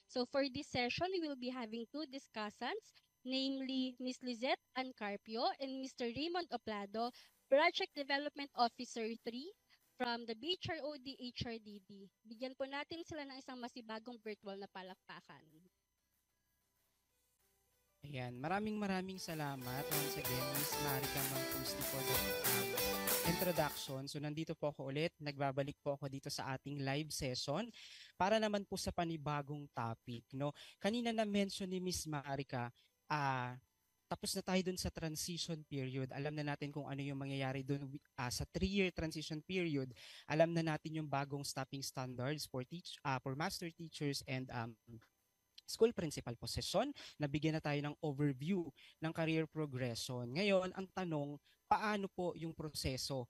So for this session, we will be having two discussants, namely Ms. Lizette Ancarpio and Mr. Raymond Oplado, Project Development Officer 3 from the BHROD HRDD. Bigyan po natin sila ng isang masibagong virtual na palakpakan. Ayan, maraming salamat once again, Miss Marika Mancusti for the introduction. So nandito po ako ulit, nagbabalik po ako dito sa ating live session para naman po sa panibagong topic, no. Kanina na mention ni Miss Marika, tapos na tayo dun sa transition period. Alam na natin kung ano yung mangyayari dun sa 3-year transition period. Alam na natin yung bagong staffing standards for master teachers and school principal position. Nabigyan na tayo ng overview ng career progression. Ngayon, ang tanong, paano po yung proseso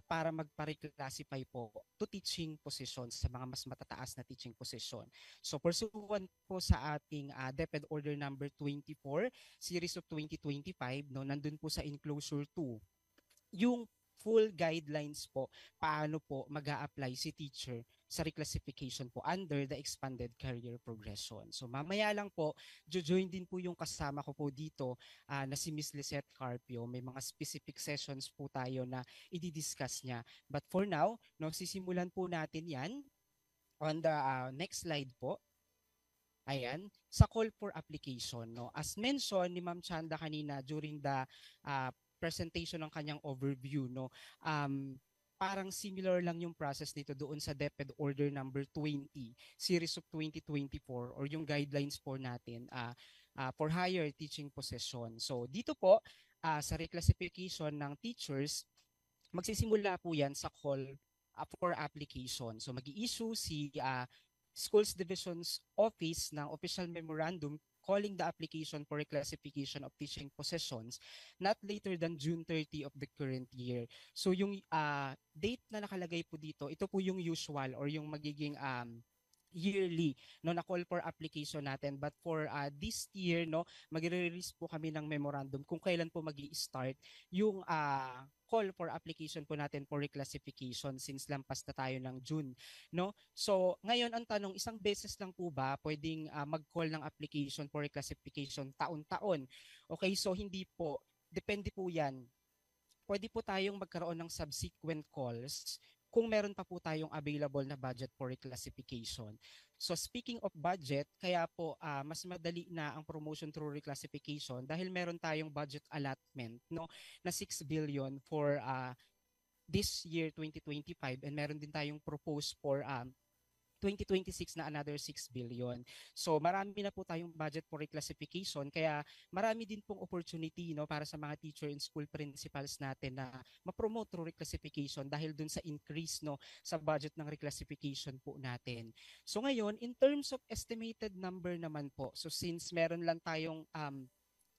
para magpa-reclassify po to teaching positions sa mga mas matataas na teaching position? So, pursuant po sa ating DepEd Order number 24, Series of 2025, no, nandun po sa Enclosure 2, yung full guidelines po paano po mag-a-apply si teacher sa reclassification po under the expanded career progression. So mamaya lang po, join din po yung kasama ko po dito na si Miss Lizette Carpio. May mga specific sessions po tayo na i-discuss niya. But for now, no, sisimulan po natin yan on the next slide po. Ayan, sa call for application. No? As mentioned ni Ma'am Chanda kanina during the presentation ng kanyang overview, no, parang similar lang yung process nito doon sa DepEd Order number 20, Series of 2024, or yung guidelines po natin for higher teaching position. So dito po, sa reclassification ng teachers, magsisimula po yan sa call for application. So mag-i-issue si Schools Division's Office ng Official Memorandum calling the application for reclassification of teaching positions not later than June 30 of the current year. So yung date na nakalagay po dito, ito po yung usual or yung magiging yearly no na call for application natin, but for this year no magre-release po kami ng memorandum kung kailan po magi-start yung call for application po natin for reclassification since lampas na tayo ng June, no? So, ngayon ang tanong, isang beses lang po ba pwedeng mag-call ng application for reclassification taon-taon? Okay, so hindi po. Depende po 'yan. Pwede po tayong magkaroon ng subsequent calls kung meron pa po tayong available na budget for reclassification. So speaking of budget, kaya po mas madali na ang promotion through reclassification dahil meron tayong budget allotment no na 6 billion for this year 2025, and meron din tayong proposed for 2026 na another 6 billion. So marami na po tayong budget for reclassification, kaya marami din pong opportunity no para sa mga teacher and school principals natin na ma-promote through reclassification dahil dun sa increase no sa budget ng reclassification po natin. So ngayon, in terms of estimated number naman po, so since meron lang tayong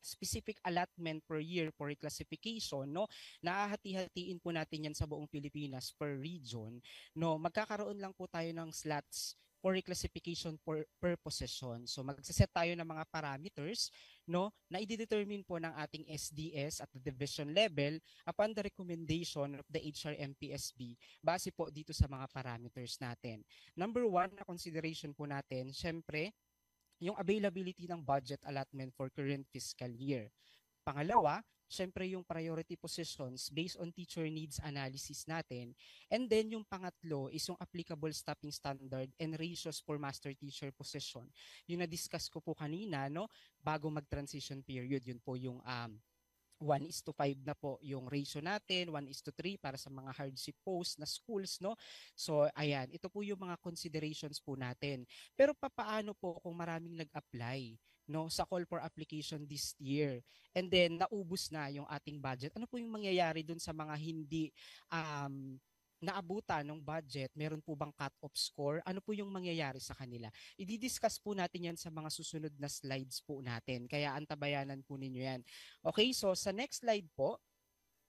specific allotment per year for reclassification, no, nahahati-hatiin po natin yan sa buong Pilipinas per region, no, magkakaroon lang po tayo ng slots for reclassification per position. So magsaset tayo ng mga parameters no na i-determine po ng ating SDS at the division level upon the recommendation of the HRMPSB base po dito sa mga parameters natin. Number one na consideration po natin, syempre, yung availability ng budget allotment for current fiscal year. Pangalawa, syempre yung priority positions based on teacher needs analysis natin. And then yung pangatlo is yung applicable staffing standard and ratios for master teacher position. Yung na-discuss ko po kanina, no, bago mag-transition period, yun po yung 1:5 na po yung ratio natin, 1:3 para sa mga hardship post na schools, no? So, ayan, ito po yung mga considerations po natin. Pero papaano po kung maraming nag-apply, no, sa call for application this year? And then, naubos na yung ating budget. Ano po yung mangyayari dun sa mga hindi naabutan ng budget? Meron po bang cut-off score? Ano po yung mangyayari sa kanila? I-discuss po natin yan sa mga susunod na slides po natin. Kaya antabayanan po ninyo yan. Okay, so sa next slide po,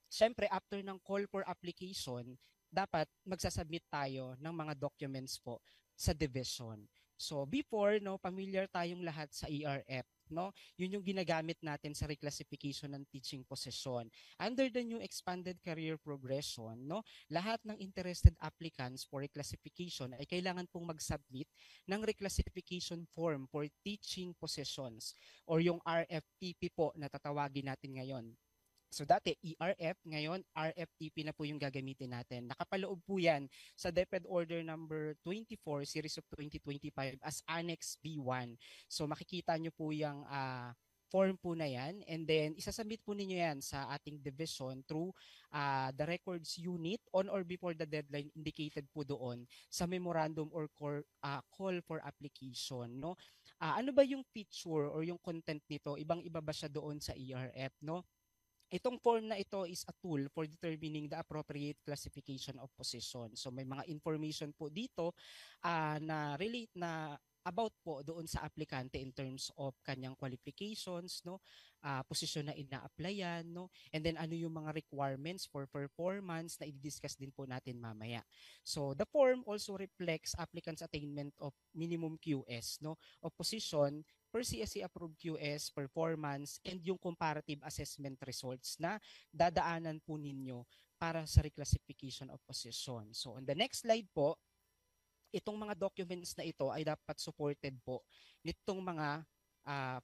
syempre after ng call for application, dapat magsasubmit tayo ng mga documents po sa division. So before, no, familiar tayong lahat sa ERF, no? Yun yung ginagamit natin sa reclassification ng teaching position. Under the new expanded career progression, no, lahat ng interested applicants for reclassification ay kailangan pong mag-submit ng reclassification form for teaching positions or yung RFTP po na tatawagin natin ngayon. So dati ERF, ngayon RFTP na po yung gagamitin natin. Nakapaloob po yan sa DepEd Order number 24 series of 2025 as Annex B1. So makikita nyo po yung form po na yan, and then isasubmit po ninyo yan sa ating division through the records unit on or before the deadline indicated po doon sa memorandum or call for application, no? Ano ba yung feature or yung content nito? Ibang-iba ba siya doon sa ERF, no? Itong form na ito is a tool for determining the appropriate classification of position. So may mga information po dito na relate na about po doon sa aplikante in terms of kanyang qualifications, no, posisyon na ina-applyan, no, and then ano yung mga requirements for performance na i-discuss din po natin mamaya. So the form also reflects applicants' attainment of minimum QS, no, of position per CSE approved QS, performance, and yung comparative assessment results na dadaanan po ninyo para sa reclassification of position. So on the next slide po, itong mga documents na ito ay dapat supported po nitong mga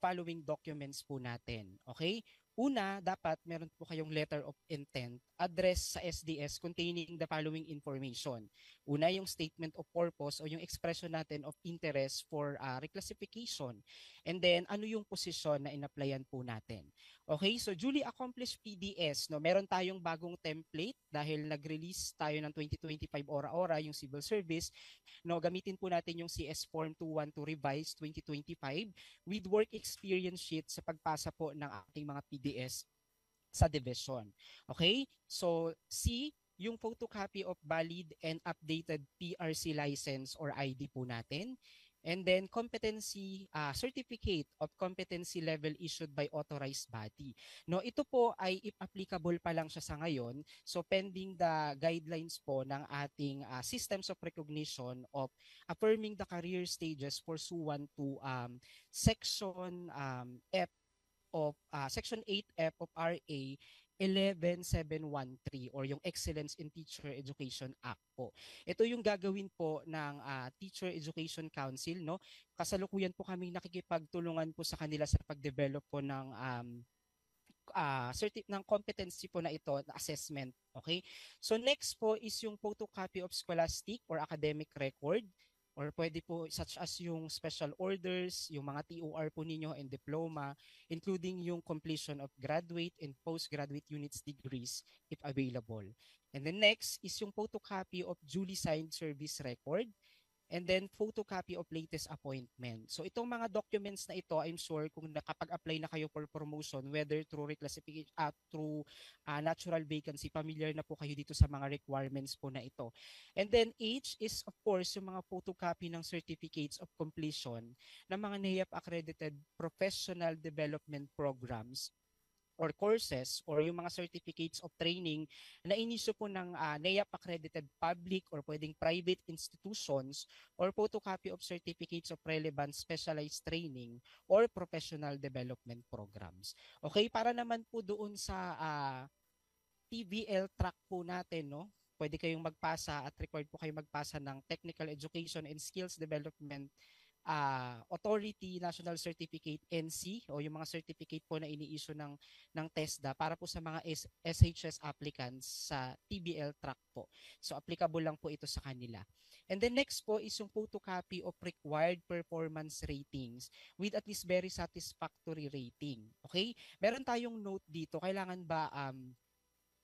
following documents po natin. Okay? Una, dapat meron po kayong letter of intent address sa SDS containing the following information. Una, yung statement of purpose o yung expression natin of interest for reclassification. And then, ano yung posisyon na in-applyan po natin. Okay, so duly accomplished PDS, no, meron tayong bagong template dahil nag-release tayo ng 2025 Ora-Ora, yung civil service. No, gamitin po natin yung CS Form 212 Revised 2025 with work experience sheet sa pagpasa po ng ating mga PDS sa division. Okay? So, C, yung photocopy of valid and updated PRC license or ID po natin. And then competency certificate of competency level issued by authorized body. No, ito po ay if applicable pa lang siya sa ngayon. So pending the guidelines po ng ating systems of recognition of affirming the career stages pursuant to section F of section 8F of RA 11713 or yung Excellence in Teacher Education Act po. Ito yung gagawin po ng Teacher Education Council, no? Kasalukuyan po kaming nakikipagtulungan po sa kanila sa pag-develop po ng ng competency po na ito, na assessment. Okay? So next po is yung photocopy of scholastic or academic record, or pwede po such as yung special orders, yung mga TOR po ninyo and diploma, including yung completion of graduate and postgraduate units degrees if available. And then next is yung photocopy of duly signed service record, and then photocopy of latest appointment. So itong mga documents na ito, I'm sure kung nakapag-apply na kayo for promotion, whether through reclassification, through natural vacancy, familiar na po kayo dito sa mga requirements po na ito. And then H is of course yung mga photocopy ng certificates of completion ng mga NAEP accredited professional development programs or courses or yung mga certificates of training na inisyo po ng NAEP accredited public or pwedeng private institutions or photocopy of certificates of relevant specialized training or professional development programs. Okay, para naman po doon sa TVL track po natin, no? Pwede kayong magpasa at required po kayong magpasa ng Technical Education and Skills Development Authority National Certificate NC o yung mga certificate po na ini-issue ng TESDA para po sa mga SHS applicants sa TBL track po. So applicable lang po ito sa kanila. And then next po is yung photocopy of required performance ratings with at least very satisfactory rating. Okay? Meron tayong note dito, kailangan ba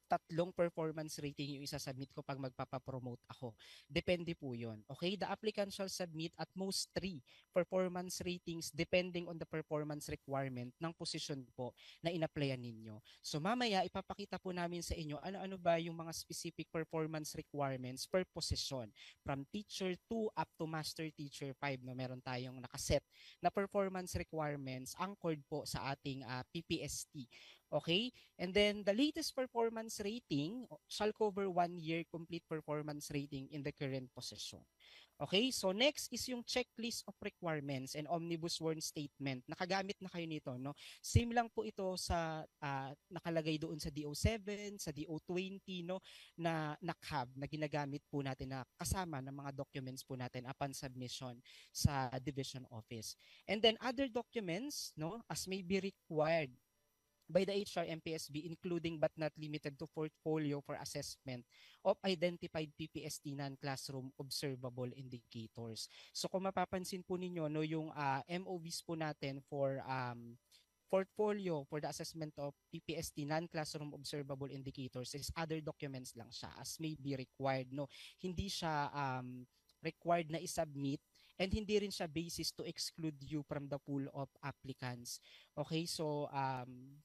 tatlong performance rating yung isasubmit ko pag magpapapromote ako. Depende po yun. Okay? The applicant shall submit at most 3 performance ratings depending on the performance requirement ng position po na in-applyan ninyo. So mamaya, ipapakita po namin sa inyo ano-ano ba yung mga specific performance requirements per position. From teacher 2 up to master teacher 5 na meron tayong nakaset na performance requirements anchored po sa ating PPST. Okay? And then the latest performance rating shall cover 1 year complete performance rating in the current position. Okay, so next is yung checklist of requirements and omnibus warn statement. Nakagamit na kayo nito, no? Same lang po ito sa nakalagay doon sa DO7, sa DO20, no? Na CAB na ginagamit po natin na kasama ng mga documents po natin upon submission sa division office. And then other documents, no, as may be required by the HRMPSB, including but not limited to portfolio for assessment of identified PPST non-classroom observable indicators. So kung mapapansin po ninyo, no, yung MOVs po natin for portfolio for the assessment of PPST non-classroom observable indicators is other documents lang siya as may be required, no. Hindi siya required na isubmit and hindi rin siya basis to exclude you from the pool of applicants. Okay, so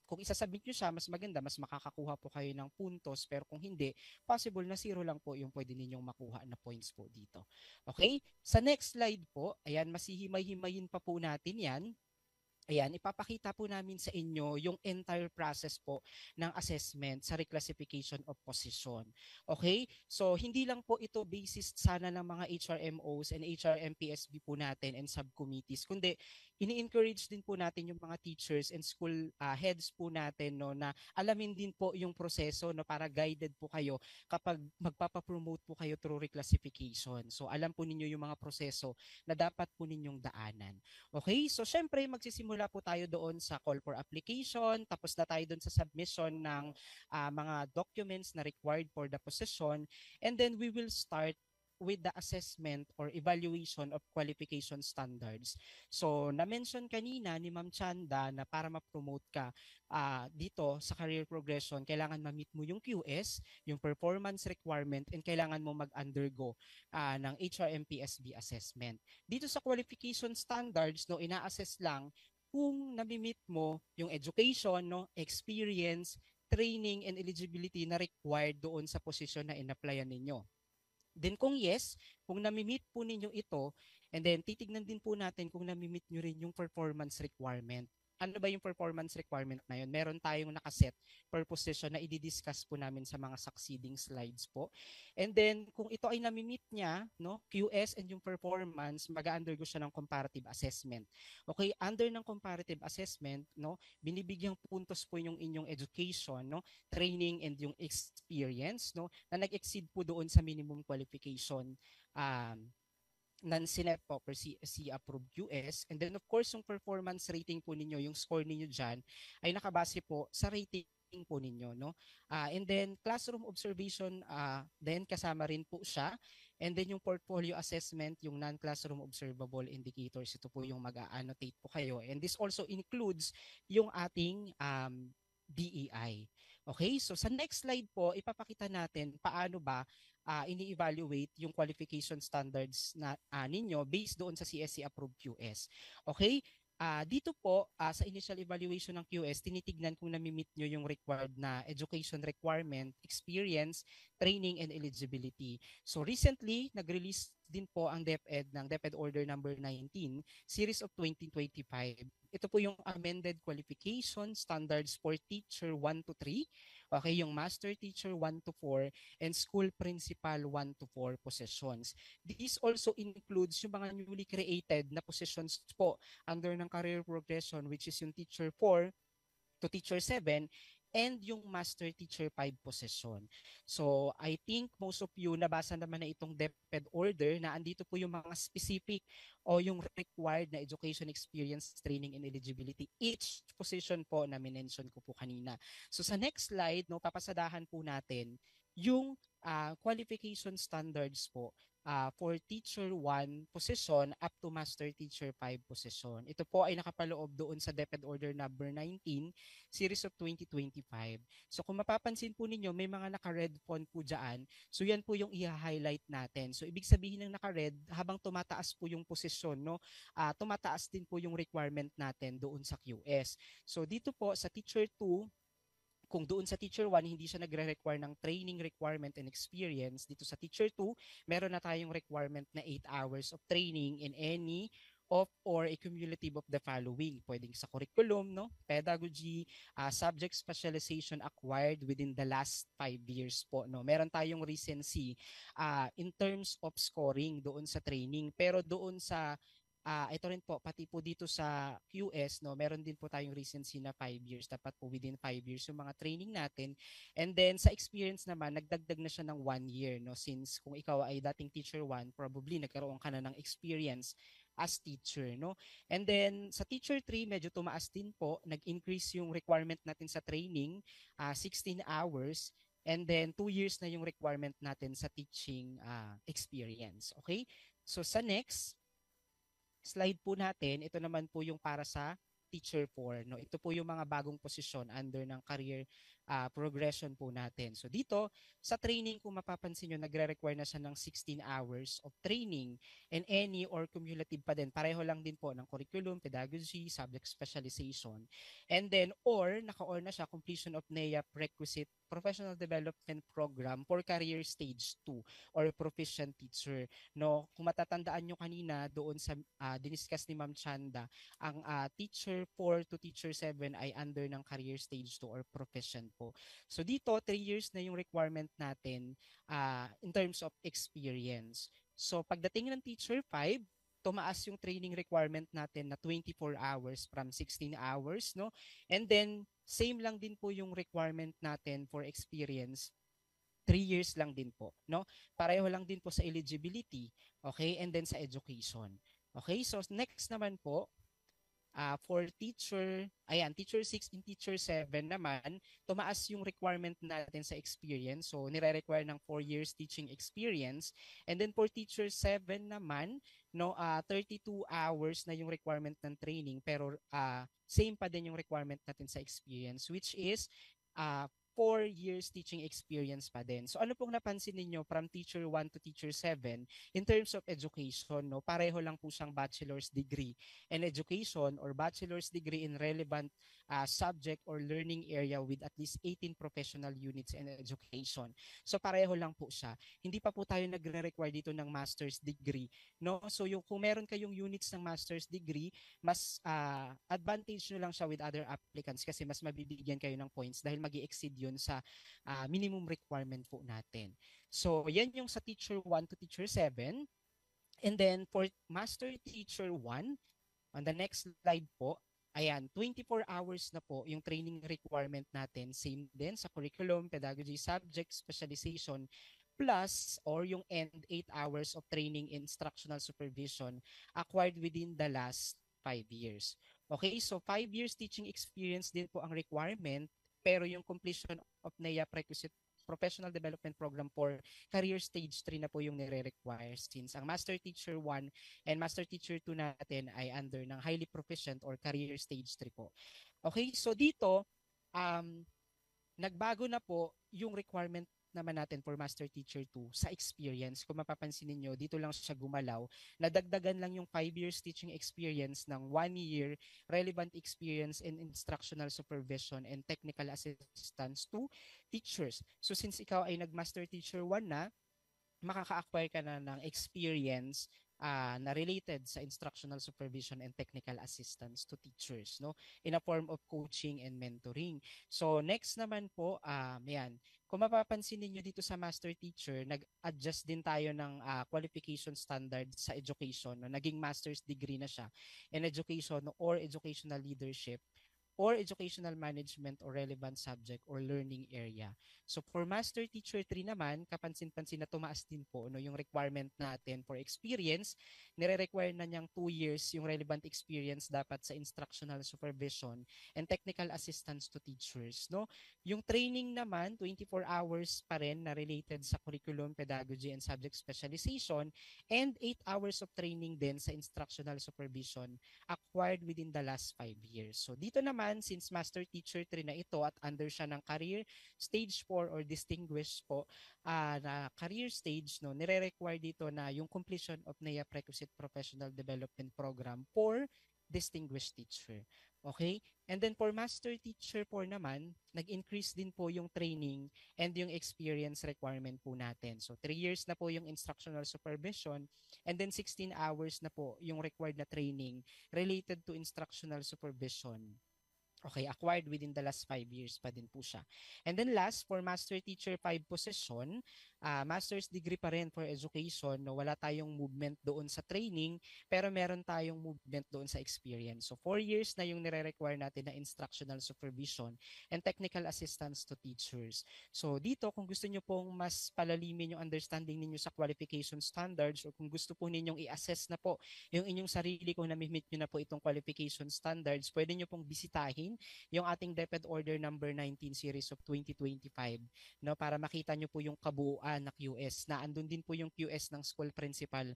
kung isasubmit nyo siya, mas maganda, mas makakakuha po kayo ng puntos, pero kung hindi, possible na zero lang po yung pwede ninyong makuha na points po dito. Okay, sa next slide po, ayan, masihimay-himayin pa po natin yan. Ayan, ipapakita po namin sa inyo yung entire process po ng assessment sa reclassification of position. Okay? So, hindi lang po ito basis sana ng mga HRMOs and HRMPSB po natin and subcommittees, kundi ini-encourage din po natin yung mga teachers and school heads po natin, no, na alamin din po yung proseso, no, para guided po kayo kapag magpapapromote po kayo through reclassification. So, alam po ninyo yung mga proseso na dapat po ninyong daanan. Okay, so syempre magsisimula po tayo doon sa call for application, tapos na tayo doon sa submission ng mga documents na required for the position, and then we will start with the assessment or evaluation of qualification standards. So, na-mention kanina ni Ma'am Chanda na para ma-promote ka dito sa career progression, kailangan ma-meet mo yung QS, yung performance requirement, and kailangan mo mag-undergo ng HRMPSB assessment. Dito sa qualification standards, no, ina-assess lang kung nami-meet mo yung education, no, experience, training, and eligibility na required doon sa posisyon na in-applyan ninyo. Then kung yes, kung nami-meet po ninyo ito, and then titignan din po natin kung nami-meet nyo rin yung performance requirement. Ano ba yung performance requirement na yun? Meron tayong nakaset per position na i-discuss po namin sa mga succeeding slides po. And then, kung ito ay nami-meet niya, no, QS and yung performance, mag-undergo siya ng comparative assessment. Okay, under ng comparative assessment, no, binibigyang puntos po yung inyong education, no, training and yung experience, no, na nag-exceed po doon sa minimum qualification non-SINEP po per CSC approved US. And then of course, yung performance rating po ninyo, yung score ninyo dyan, ay nakabase po sa rating po ninyo, no? And then classroom observation, then kasama rin po siya. And then yung portfolio assessment, yung non-classroom observable indicators, ito po yung mag-annotate po kayo. And this also includes yung ating DEI. Okay, so sa next slide po, ipapakita natin paano ba ini-evaluate yung qualification standards na ninyo based doon sa CSC approved QS. Okay? Dito po sa initial evaluation ng QS, tinitignan kung nami-meet nyo yung required na education requirement, experience, training, and eligibility. So recently, nag-release din po ang DepEd ng DepEd Order number 19, Series of 2025. Ito po yung amended qualification standards for teacher 1 to 3, okay, yung master teacher 1 to 4, and school principal 1 to 4 positions. This also includes yung mga newly created na positions po under ng career progression, which is yung teacher 4 to teacher 7 and yung master teacher 5 position. So, I think most of you nabasa naman na itong DepEd order na andito po yung mga specific o yung required na education experience, training, and eligibility. Each position po na minention ko po kanina. So, sa next slide, no, papasadahan po natin yung qualification standards po for teacher 1 position up to master teacher 5 position. Ito po ay nakapaloob doon sa DepEd Order number 19, Series of 2025. So kung mapapansin po ninyo, may mga naka-red font po dyan. So yan po yung i-highlight natin. So ibig sabihin ng naka-red, habang tumataas po yung posisyon, no, tumataas din po yung requirement natin doon sa QS. So dito po sa teacher 2, kung doon sa teacher 1, hindi siya nagre-require ng training requirement and experience, dito sa teacher 2, meron na tayong requirement na 8 hours of training in any of or a cumulative of the following. Pwedeng sa curriculum, no? Pedagogy, subject specialization acquired within the last 5 years po, no? Meron tayong recency in terms of scoring doon sa training. Pero doon sa ito rin po, pati po dito sa QS, no, meron din po tayong recency na 5 years. Dapat po within 5 years yung mga training natin. And then sa experience naman, nagdagdag na siya ng 1 year. No? Since kung ikaw ay dating teacher 1, probably nagkaroon ka na ng experience as teacher. No? And then sa teacher 3, medyo tumaas din po. Nag-increase yung requirement natin sa training, 16 hours. And then 2 years na yung requirement natin sa teaching experience. Okay? So sa next, slide po natin, ito naman po yung para sa Teacher 4. No? Ito po yung mga bagong posisyon under ng career progression po natin. So dito, sa training, kung mapapansin nyo, nagre-require na siya ng 16 hours of training and any or cumulative pa din. Pareho lang din po ng curriculum, pedagogy, subject specialization. And then, or, naka-or na siya, completion of NEA prerequisite professional development program for career stage 2 or proficient teacher. No, kung matatandaan nyo kanina doon sa diniscuss ni Ma'am Chanda, ang teacher 4 to teacher 7 ay under ng career stage 2 or proficient po. So dito 3 years na yung requirement natin in terms of experience. So pagdating ng teacher 5, tumaas yung training requirement natin na 24 hours from 16 hours, no? And then same lang din po yung requirement natin for experience, 3 years lang din po, no? Pareho lang din po sa eligibility, okay? And then sa education. Okay? So next naman po, for teacher, ayan, teacher 6 and teacher 7 naman, tumaas yung requirement natin sa experience. So nire-require ng 4 years teaching experience. And then for teacher 7 naman, no, 32 hours na yung requirement ng training, pero same pa din yung requirement natin sa experience, which is 4 years teaching experience pa din. So ano pong napansin ninyo from teacher 1 to teacher 7 in terms of education, no? Pareho lang po siyang bachelor's degree in education or bachelor's degree in relevant subject or learning area with at least 18 professional units in education. So pareho lang po siya. Hindi pa po tayo nagre-require dito ng master's degree, no? So yung kung meron kayong units ng master's degree, mas advantage nyo lang siya with other applicants kasi mas mabibigyan kayo ng points dahil mag-i-exceed yun sa minimum requirement po natin. So yan yung sa teacher 1 to teacher 7. And then for master teacher 1, on the next slide po, ayan, 24 hours na po yung training requirement natin. Same din sa curriculum, pedagogy, subject, specialization, plus or yung end 8 hours of training instructional supervision acquired within the last 5 years. Okay, so 5 years teaching experience din po ang requirement, pero yung completion of NEA prerequisite professional development program for career stage 3 na po yung nire-require since ang master teacher 1 and master teacher 2 natin ay under ng highly proficient or career stage 3 po. Okay, so dito nagbago na po yung requirement naman natin for Master Teacher 2 sa experience. Kung mapapansin niyo dito lang siya gumalaw. Nadagdagan lang yung 5 years teaching experience ng 1 year relevant experience in instructional supervision and technical assistance to teachers. So since ikaw ay nag-Master Teacher 1 na, makaka-acquire ka na ng experience na related sa instructional supervision and technical assistance to teachers, no, in a form of coaching and mentoring. So next naman po, yan, kung mapapansin niyo dito sa master teacher, nag-adjust din tayo ng qualification standard sa education, no? Naging master's degree na siya in education or educational leadership or educational management or relevant subject or learning area. So for Master Teacher 3 naman, kapansin-pansin na tumaas din po no, yung requirement natin for experience. Nire-require na niyang 2 years yung relevant experience dapat sa instructional supervision and technical assistance to teachers. No? Yung training naman, 24 hours pa rin na related sa curriculum, pedagogy, and subject specialization and 8 hours of training din sa instructional supervision acquired within the last 5 years. So dito naman, since Master Teacher 3 na ito at under siya ng Career Stage 4 or Distinguished po na career stage, no, nire-require dito na yung completion of NEA Prerequisite Professional Development Program for Distinguished Teacher. Okay? And then for Master Teacher 4 naman, nag-increase din po yung training and yung experience requirement po natin. So 3 years na po yung instructional supervision and then 16 hours na po yung required na training related to instructional supervision. Okay, acquired within the last 5 years pa din po siya. And then last, for Master Teacher 5 position, master's degree pa rin for education, no, wala tayong movement doon sa training, pero meron tayong movement doon sa experience. So 4 years na yung nire-require natin na instructional supervision and technical assistance to teachers. So dito, kung gusto nyo pong mas palalimin yung understanding ninyo sa qualification standards or kung gusto po ninyong i-assess na po yung inyong sarili kung nami-meet nyo na po itong qualification standards, pwede nyo pong bisitahin yung ating DepEd Order number 19 series of 2025, no, para makita nyo po yung kabuuan ng QS na andun din po yung QS ng school principal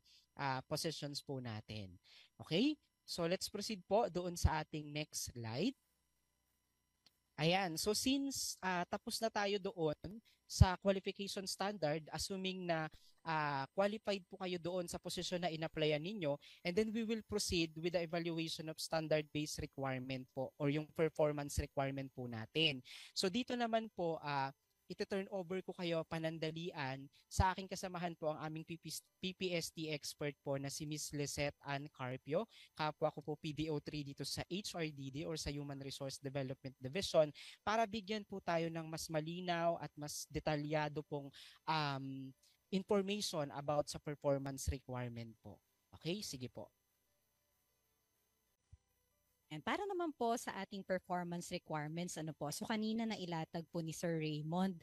positions po natin. Okay? So let's proceed po doon sa ating next slide. Ayan. So since tapos na tayo doon sa qualification standard, assuming na qualified po kayo doon sa posisyon na in-applyan ninyo, and then we will proceed with the evaluation of standard-based requirement po or yung performance requirement po natin. So dito naman po, ito-turn over ko kayo panandalian sa aking kasamahan po ang aming PPST expert po na si Miss Lisette Ann Carpio. Kapwa ko po PDO3 dito sa HRDD or sa Human Resource Development Division para bigyan po tayo ng mas malinaw at mas detalyado pong information about sa performance requirement po. Okay, sige po. And para naman po sa ating performance requirements, ano po, so kanina na ilatag po ni Sir Raymond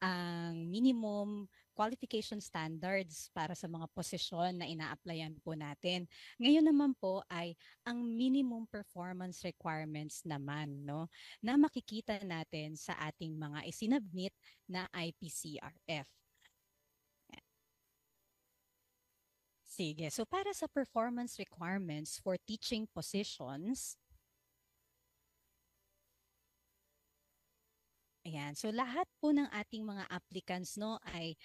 ang minimum qualification standards para sa mga posisyon na ina-applyan po natin. Ngayon naman po ay ang minimum performance requirements naman, no, na makikita natin sa ating mga isinabmit na IPCRF. Sige, so para sa performance requirements for teaching positions, ayan, so lahat po ng ating mga applicants, no, ay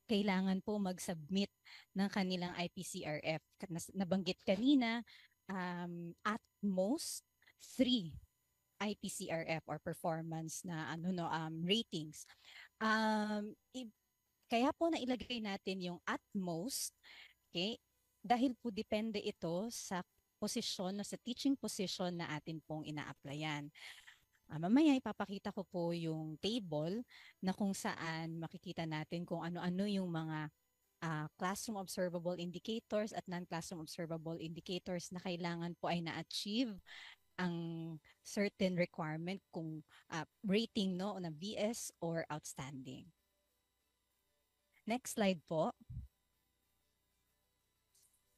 kailangan po mag-submit ng kanilang IPCRF. Nabanggit kanina, at most 3 IPCRF or performance na ratings. Kaya po nailagay natin yung at most, okay? Dahil po depende ito sa posisyon, sa teaching position na atin pong ina-applyan. Mamaya ipapakita ko po yung table na kung saan makikita natin kung ano-ano yung mga classroom observable indicators at non-classroom observable indicators na kailangan po ay na-achieve ang certain requirement kung rating, no, na VS or outstanding. Next slide po.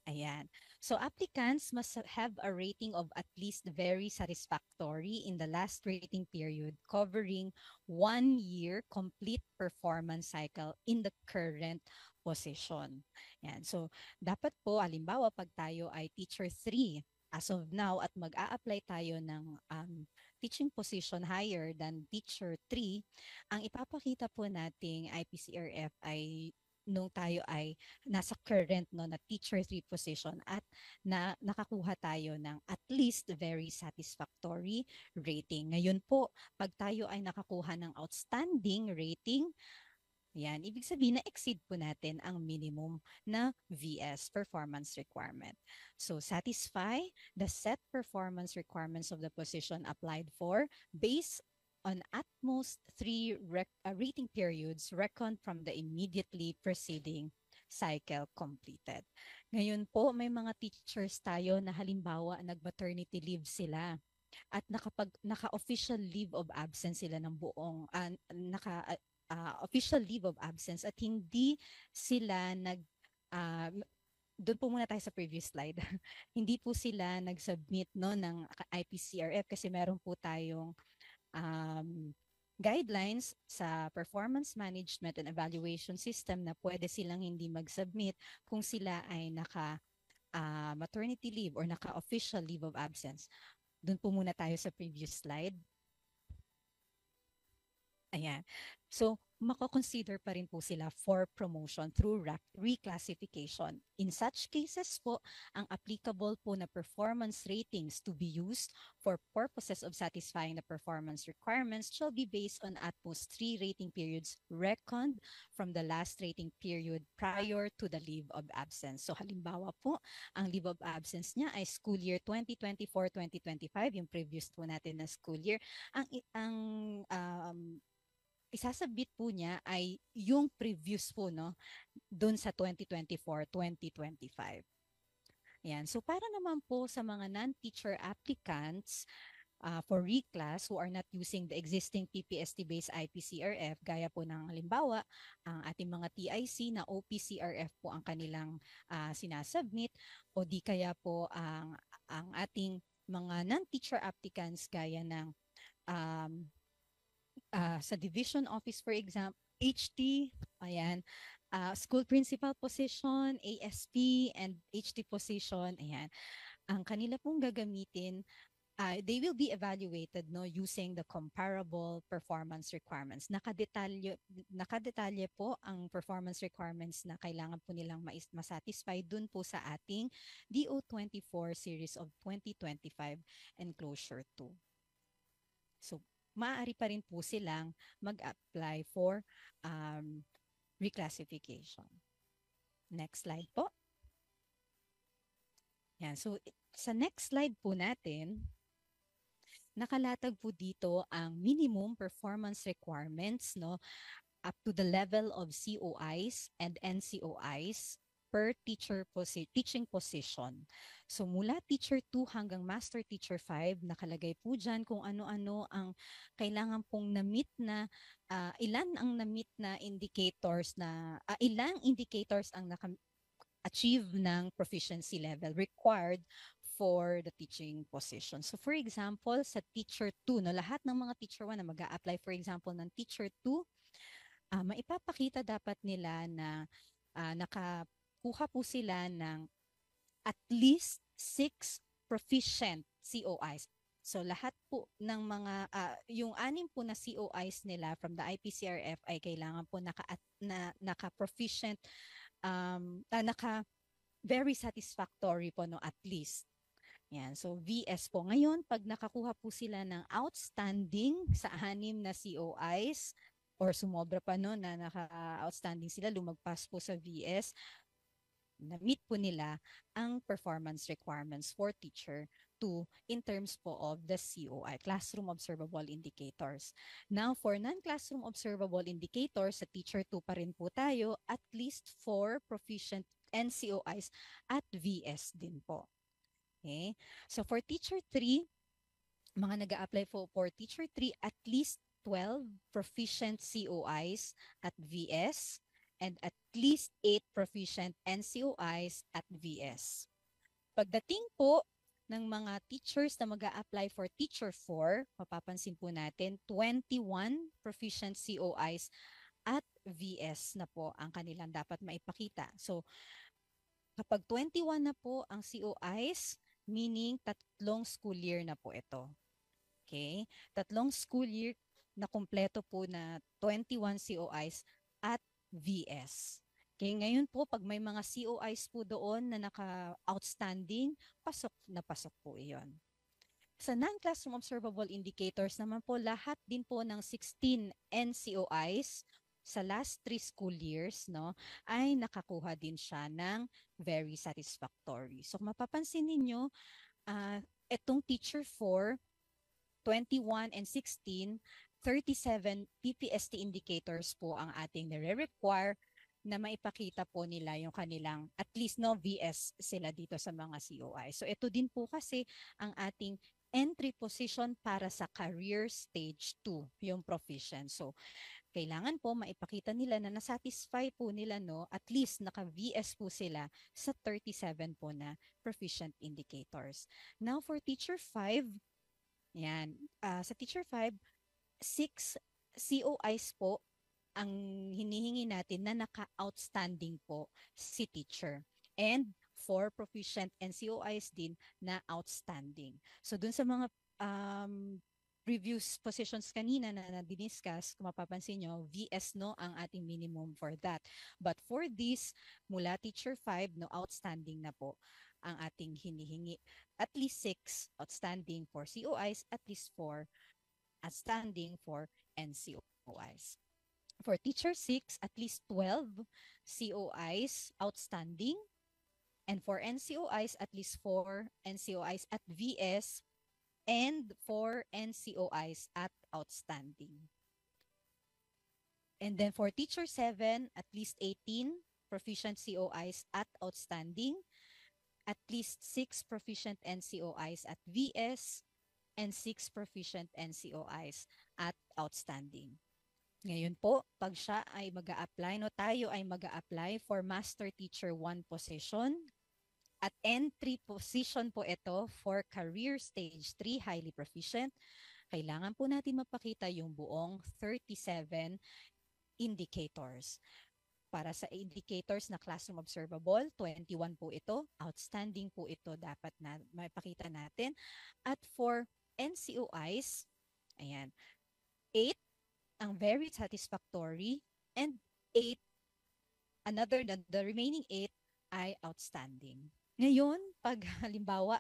Ayan. So applicants must have a rating of at least very satisfactory in the last rating period covering 1 year complete performance cycle in the current position. Ayan. So dapat po, halimbawa pag tayo ay teacher 3 as of now at mag-a-apply tayo ng teaching position higher than teacher 3, ang ipapakita po nating IPCRF ay nung tayo ay nasa current, no, na teacher 3 position at nakakuha tayo ng at least very satisfactory rating. Ngayon po, pag tayo ay nakakuha ng outstanding rating, yan, ibig sabihin na exceed po natin ang minimum na VS performance requirement. So satisfy the set performance requirements of the position applied for based on at most 3 rating periods reckoned from the immediately preceding cycle completed. Ngayon po, may mga teachers tayo na halimbawa nag-maternity leave sila at naka-official leave of absence sila ng buong, official leave of absence at hindi sila doon po muna tayo sa previous slide. Hindi po sila nag-submit, no, ng IPCRF kasi meron po tayong guidelines sa performance management and evaluation system na pwede silang hindi mag-submit kung sila ay naka maternity leave or naka-official leave of absence. Doon po muna tayo sa previous slide. Ayan. So, mako-consider pa rin po sila for promotion through reclassification. In such cases po, ang applicable po na performance ratings to be used for purposes of satisfying the performance requirements shall be based on at most 3 rating periods reckoned from the last rating period prior to the leave of absence. So halimbawa po, ang leave of absence niya ay school year 2024-2025, yung previous po natin na school year. Ang isasabit po niya ay yung previous po, no, dun sa 2024-2025. Yan. So para naman po sa mga non-teacher applicants for reclass who are not using the existing PPST-based IPCRF, gaya po ng halimbawa, ang ating mga TIC na OPCRF po ang kanilang sinasubmit, o di kaya po ang ating mga non-teacher applicants gaya ng sa division office, for example, HT, ayan, school principal position, ASP, and HT position, ayan. Ang kanila pong gagamitin, they will be evaluated, no, using the comparable performance requirements. Nakadetalye po ang performance requirements na kailangan po nilang masatisfy dun po sa ating DO24 series of 2025 enclosure 2. So, maaari pa rin po silang mag-apply for reclassification. Next slide po. Yan. So, sa next slide po natin, nakalatag po dito ang minimum performance requirements, no, up to the level of COIs and NCOIs per teaching position. So mula teacher 2 hanggang master teacher 5, nakalagay po dyan kung ano-ano ang kailangan pong na-meet na, ilan ang na-meet na indicators na, ilang indicators ang achieve ng proficiency level required for the teaching position. So for example, sa teacher 2, no, lahat ng mga teacher 1 na mag-a-apply, for example, ng teacher 2, maipapakita dapat nila na nakakuha po sila ng at least 6 proficient COIs. So lahat po ng mga, yung 6 po na COIs nila from the IPCRF ay kailangan po naka-proficient, very satisfactory po, no, at least. Yan. So VS po. Ngayon, pag nakakuha po sila ng outstanding sa 6 na COIs, or sumobra pa, no, na naka-outstanding sila, lumagpas po sa VS, na-meet po nila ang performance requirements for teacher 2 in terms po of the COI, Classroom Observable Indicators. Now, for non-classroom observable indicators, sa teacher 2 pa rin po tayo, at least 4 proficient NCOIs at VS din po. Okay? So, for teacher 3, mga nag-a-apply for teacher 3, at least 12 proficient COIs at VS, and at least 8 proficient NCOIs at VS. Pagdating po ng mga teachers na mag-a-apply for teacher 4, mapapansin po natin 21 proficient COIs at VS na po ang kanilang dapat maipakita. So, kapag 21 na po ang COIs, meaning 3 school year na po ito. Okay? 3 school year na kumpleto po na 21 COIs at VS. Okay, ngayon po, pag may mga COIs po doon na naka-outstanding, pasok na pasok po iyon. Sa non-classroom observable indicators naman po, lahat din po ng 16 NCOIs sa last 3 school years, no, ay nakakuha din siya ng very satisfactory. So mapapansin ninyo, itong teacher 4, 21 and 16, 37 PPST indicators po ang ating nire-require na maipakita po nila yung kanilang at least no VS sila dito sa mga COI. So ito din po kasi ang ating entry position para sa career stage 2, yung proficient. So kailangan po maipakita nila na nasatisfy po nila, no, at least naka-VS po sila sa 37 po na proficient indicators. Now for teacher 5, yan, sa teacher 5, 6 COIs po ang hinihingi natin na naka-outstanding po si teacher. And 4 proficient NCOIs din na outstanding. So dun sa mga previous positions kanina na diniscuss, kung mapapansin nyo, VS no ang ating minimum for that. But for this, mula Teacher 5, no, outstanding na po ang ating hinihingi. At least 6 outstanding for COIs, at least 4 outstanding for NCOIs. For Teacher 6, at least 12 COIs outstanding. And for NCOIs, at least 4 NCOIs at VS and 4 NCOIs at outstanding. And then for Teacher 7, at least 18 proficient COIs at outstanding, at least 6 proficient NCOIs at VS, and 6 proficient NCOIs at outstanding. Ngayon po, pag siya ay mag-a-apply, no, tayo ay mag-a-apply for Master Teacher 1 position. At entry position po ito for Career Stage 3 Highly Proficient. Kailangan po natin mapakita yung buong 37 indicators. Para sa indicators na classroom observable, 21 po ito. Outstanding po ito dapat na mapakita natin. At for NCOIs, ayan, 8 ang very satisfactory and 8, the remaining 8 ay outstanding. Ngayon, pag halimbawa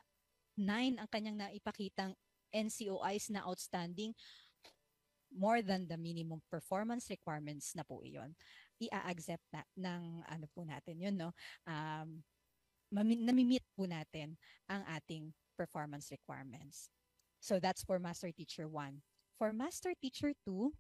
9 ang kanyang naipakitang NCOIs na outstanding, more than the minimum performance requirements na po iyon. I-accept na ng ano po natin yun, no? Nami-meet po natin ang ating performance requirements. So that's for Master Teacher 1. For Master Teacher 2,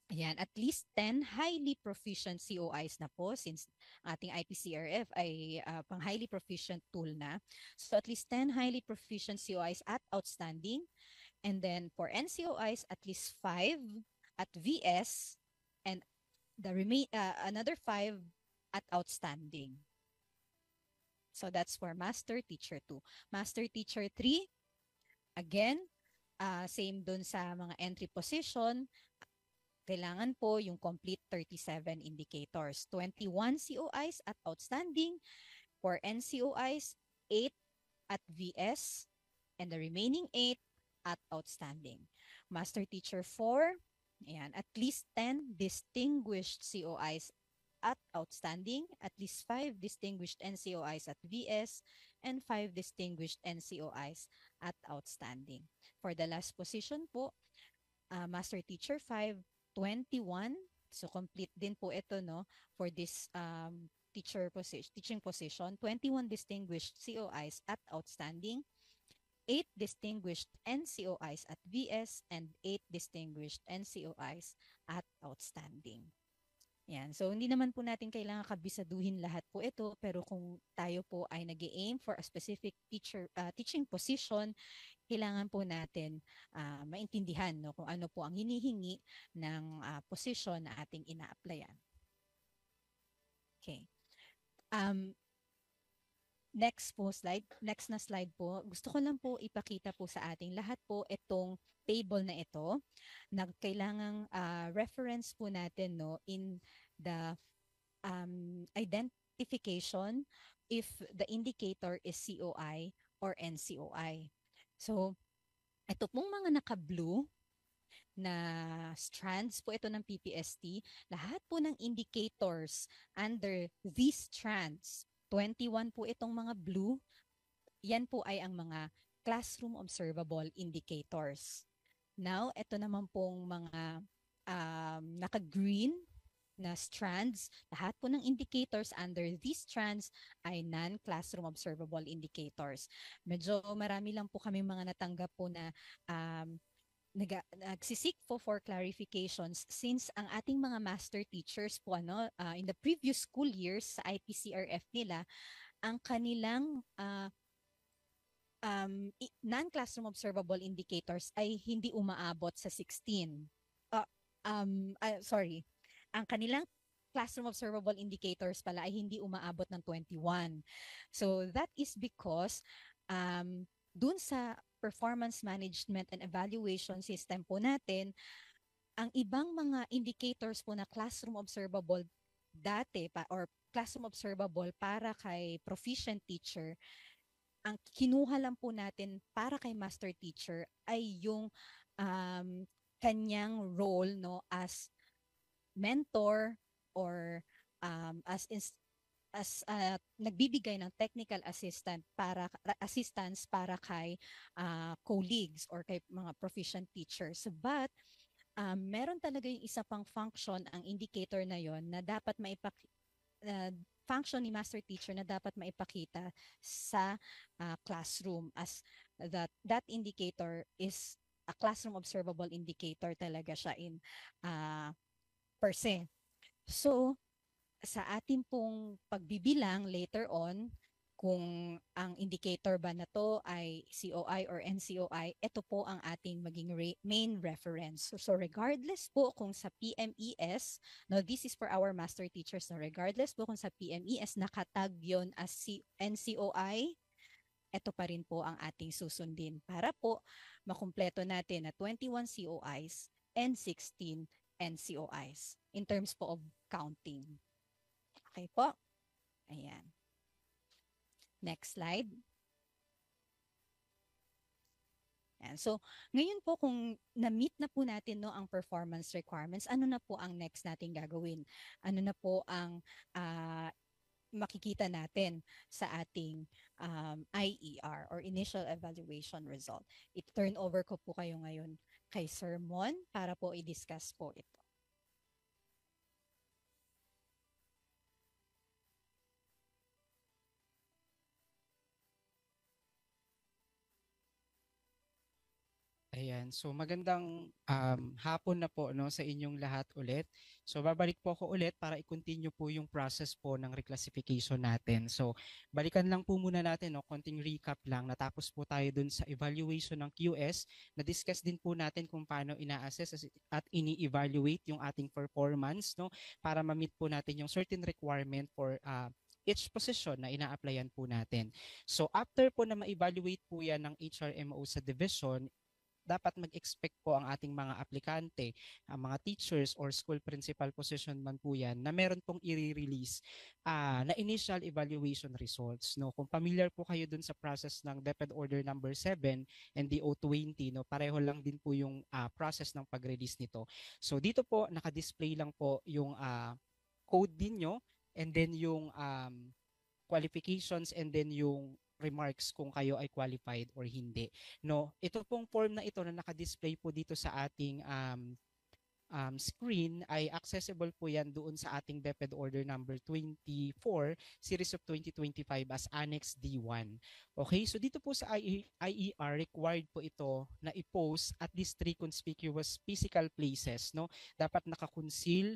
ayan, at least 10 highly proficient COIs na po since ating IPCRF ay pang highly proficient tool na. So at least 10 highly proficient COIs at outstanding. And then for NCOIs, at least 5 at VS and another 5 at outstanding. So that's for Master Teacher 2. Master Teacher 3, again, same dun sa mga entry position, kailangan po yung complete 37 indicators. 21 COIs at outstanding. For NCOIs, 8 at VS, and the remaining 8 at outstanding. Master Teacher 4, ayan, at least 10 distinguished COIs at outstanding, at least 5 distinguished NCOIs at VS, and 5 distinguished NCOIs at outstanding. For the last position po, Master Teacher 5, 21. So complete din po ito, no, for this teaching position. 21 distinguished COIs at outstanding, 8 distinguished NCOIs at VS, and 8 distinguished NCOIs at outstanding. Yan. So hindi naman po natin kailangan kabisaduhin lahat po ito, pero kung tayo po ay nag-aim for a specific teaching position, kailangan po natin maintindihan, no, kung ano po ang hinihingi ng position na ating ina-applyan. Okay. Next na slide po. Gusto ko lang po ipakita po sa ating lahat po itong table na ito na kailangang reference po natin, no, in the identification if the indicator is COI or NCOI. So, ito pong mga naka-blue na strands po ito ng PPST, lahat po ng indicators under these strands, 21 po itong mga blue, yan po ay ang mga classroom observable indicators. Now, ito naman pong mga naka-green na strands, lahat po ng indicators under these strands ay non-classroom observable indicators. Medyo marami lang po kami mga natanggap po na nagsisik po for clarifications since ang ating mga master teachers po in the previous school years sa IPCRF nila, ang kanilang non-classroom observable indicators ay hindi umaabot sa 16. Ang kanilang classroom observable indicators pala ay hindi umaabot ng 21. So that is because dun sa performance management and evaluation system po natin, ang ibang mga indicators po na classroom observable dati or classroom observable para kay proficient teacher, ang kinuha lang po natin para kay master teacher ay yung kanyang role, no, as mentor or as nagbibigay ng technical assistance para kay colleagues or kay mga proficient teachers. But meron talaga yung isa pang function ang indicator na yon na dapat function ni master teacher na dapat maipakita sa classroom, as that indicator is a classroom observable indicator talaga siya in per se. So, sa ating pong pagbibilang later on, kung ang indicator ba na to ay COI or NCOI, ito po ang ating maging main reference. So regardless po kung sa PMES, no, this is for our master teachers, no, regardless po kung sa PMES nakatag yon as NCOI, ito pa rin po ang ating susundin para po makumpleto natin na 21 COIs and 16 NCOIs in terms po of counting. Okay po? Ayan. Next slide. Ayan. So, ngayon po kung na-meet na po natin, no, ang performance requirements, ano na po ang next nating gagawin? Ano na po ang makikita natin sa ating IER or Initial Evaluation Result? I-turn over ko po kayo ngayon kay Sir Mon para po i-discuss po ito. Ayan. So magandang hapon na po, no, sa inyong lahat ulit. So babalik po ako ulit para i-continue po yung process po ng reclassification natin. So balikan lang po muna natin, no, konting recap lang. Natapos po tayo dun sa evaluation ng QS. Na-discuss din po natin kung paano ina-assess at ini-evaluate yung ating performance, no, para ma-meet po natin yung certain requirement for each position na ina-applyan po natin. So after po na ma-evaluate po yan ng HRMO sa division, dapat mag-expect po ang ating mga aplikante, ang mga teachers or school principal position man po yan, na meron pong i-release na initial evaluation results. No? Kung familiar po kayo dun sa process ng DepEd Order number 7 and DO20, no? Pareho lang din po yung process ng pag-release nito. So dito po, naka-display lang po yung code din nyo, and then yung qualifications, and then yung remarks kung kayo ay qualified or hindi. No, ito pong form na ito na naka-display po dito sa ating screen ay accessible po yan doon sa ating DepEd Order number 24, Series of 2025 as Annex D1. Okay, so dito po sa IER, required po ito na i-post at least 3 conspicuous physical places. No? Dapat nakakonceal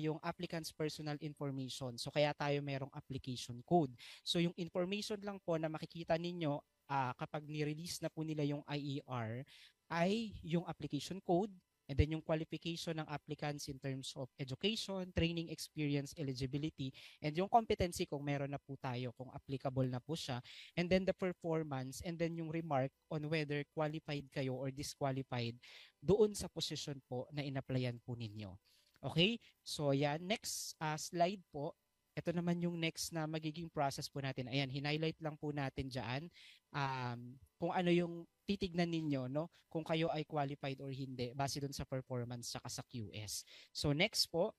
yung applicant's personal information. So kaya tayo merong application code. So yung information lang po na makikita ninyo kapag ni-release na po nila yung IER ay yung application code, and then yung qualification ng applicants in terms of education, training, experience, eligibility, and yung competency kung meron na po tayo, kung applicable na po siya, and then the performance, and then yung remark on whether qualified kayo or disqualified doon sa position po na in-applyan po ninyo. Okay? So yan, next slide po. Ito naman yung next na magiging process po natin. Ayan, hin-highlight lang po natin dyan kung ano yung titignan ninyo, no, kung kayo ay qualified or hindi base dun sa performance saka sa QS. So next po,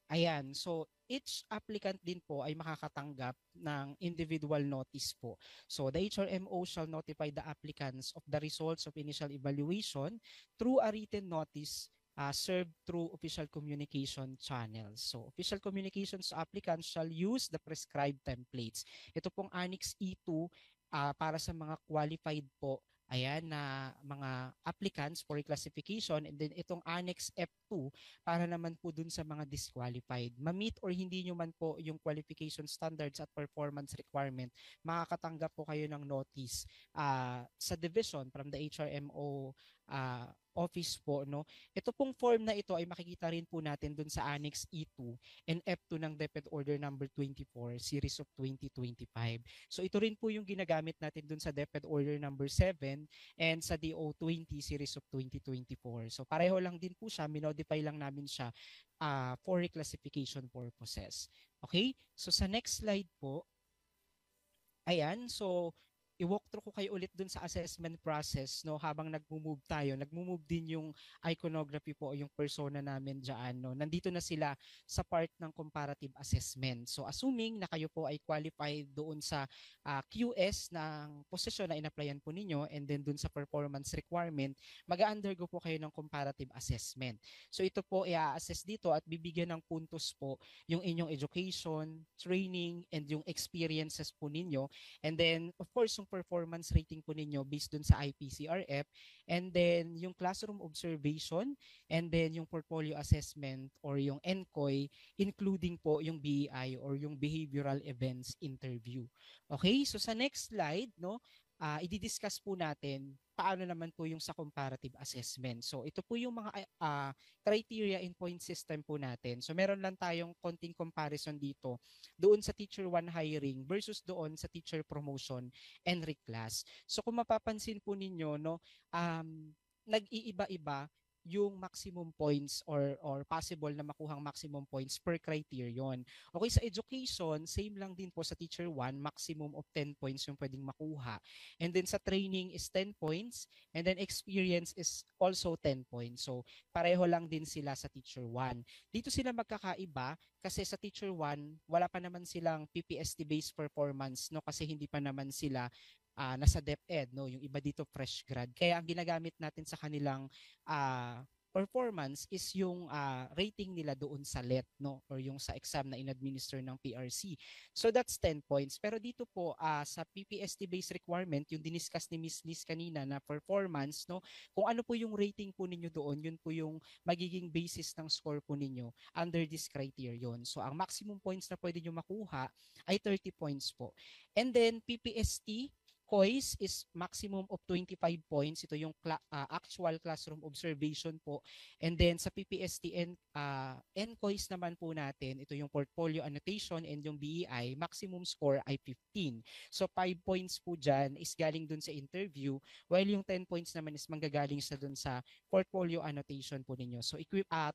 ayan, so each applicant din po ay makakatanggap ng individual notice po. So the HRMO shall notify the applicants of the results of initial evaluation through a written notice served through official communication channels. So official communications applicants shall use the prescribed templates. Ito pong Annex E2 para sa mga qualified po, ayan, na mga applicants for reclassification, and then itong Annex F2 para naman po dun sa mga disqualified. Ma-meet or hindi nyo man po yung qualification standards at performance requirement, makakatanggap po kayo ng notice sa division from the HRMO office po, no. Ito pong form na ito ay makikita rin po natin dun sa Annex E2 and F2 ng DepEd Order number 24, Series of 2025. So ito rin po yung ginagamit natin dun sa DepEd Order number 7 and sa DO20 Series of 2024. So pareho lang din po siya, minodify lang namin siya for reclassification purposes. Okay? So sa next slide po, ayan, so i-walk through ko kayo ulit dun sa assessment process, no, habang nagmo-move tayo. Nagmo-move din yung iconography po o yung persona namin diyan, no. Nandito na sila sa part ng comparative assessment. So assuming na kayo po ay qualified doon sa QS ng posisyon na in-applyan po ninyo, and then dun sa performance requirement, mag-undergo po kayo ng comparative assessment. So ito po i-assess dito at bibigyan ng puntos po yung inyong education, training, and yung experiences po ninyo. And then, of course, yung performance rating po ninyo based dun sa IPCRF. And then, yung classroom observation. And then, yung portfolio assessment or yung NCOY, including po yung BEI or yung behavioral events interview. Okay? So, sa next slide, no, i-discuss po natin paano naman po yung sa comparative assessment. So, ito po yung mga criteria and point system po natin. So, meron lang tayong konting comparison dito doon sa teacher 1 hiring versus doon sa teacher promotion and reclass. So kung mapapansin po ninyo, no, nag-iiba-iba yung maximum points or possible na makuhang maximum points per criterion. Okay, sa education, same lang din po sa teacher 1, maximum of 10 points yung pwedeng makuha. And then sa training is 10 points, and then experience is also 10 points. So pareho lang din sila sa teacher 1. Dito sila magkakaiba kasi sa teacher 1, wala pa naman silang PPST-based performance, no, kasi hindi pa naman sila nasa DepEd, no, yung iba dito fresh grad. Kaya ang ginagamit natin sa kanilang performance is yung rating nila doon sa LET, no, or yung sa exam na in-administer ng PRC. So that's 10 points. Pero dito po sa PPST based requirement, yung diniscuss ni Miss Liz kanina na performance, no, kung ano po yung rating po ninyo doon, yun po yung magiging basis ng score po ninyo under this criterion. So ang maximum points na pwede nyo makuha ay 30 points po. And then PPST COIS is maximum of 25 points. Ito yung actual classroom observation po. And then sa PPST NCOIS naman po natin, ito yung portfolio annotation and yung BEI, maximum score ay 15. So 5 points po dyan is galing dun sa interview, while yung 10 points naman is manggagaling sa dun sa portfolio annotation po ninyo. So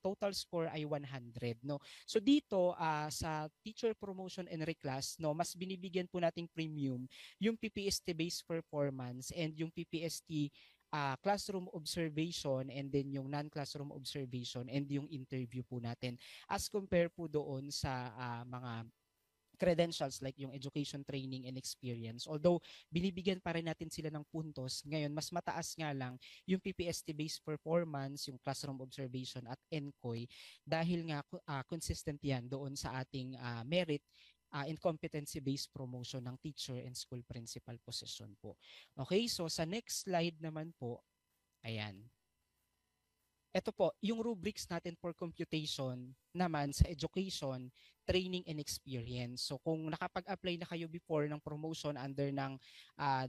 total score ay 100. No? So dito sa teacher promotion and reclass, no, mas binibigyan po nating premium yung PPST-based performance and yung PPST classroom observation, and then yung non-classroom observation and yung interview po natin as compare po doon sa mga credentials like yung education, training, and experience. Although, binibigyan pa rin natin sila ng puntos, ngayon, mas mataas nga lang yung PPST-based performance, yung classroom observation at NCOY dahil nga consistent yan doon sa ating merit in competency-based promotion ng teacher and school principal position po. Okay, so sa next slide naman po, ayan. Ito po, yung rubrics natin for computation naman sa education, training, and experience. So kung nakapag-apply na kayo before ng promotion under ng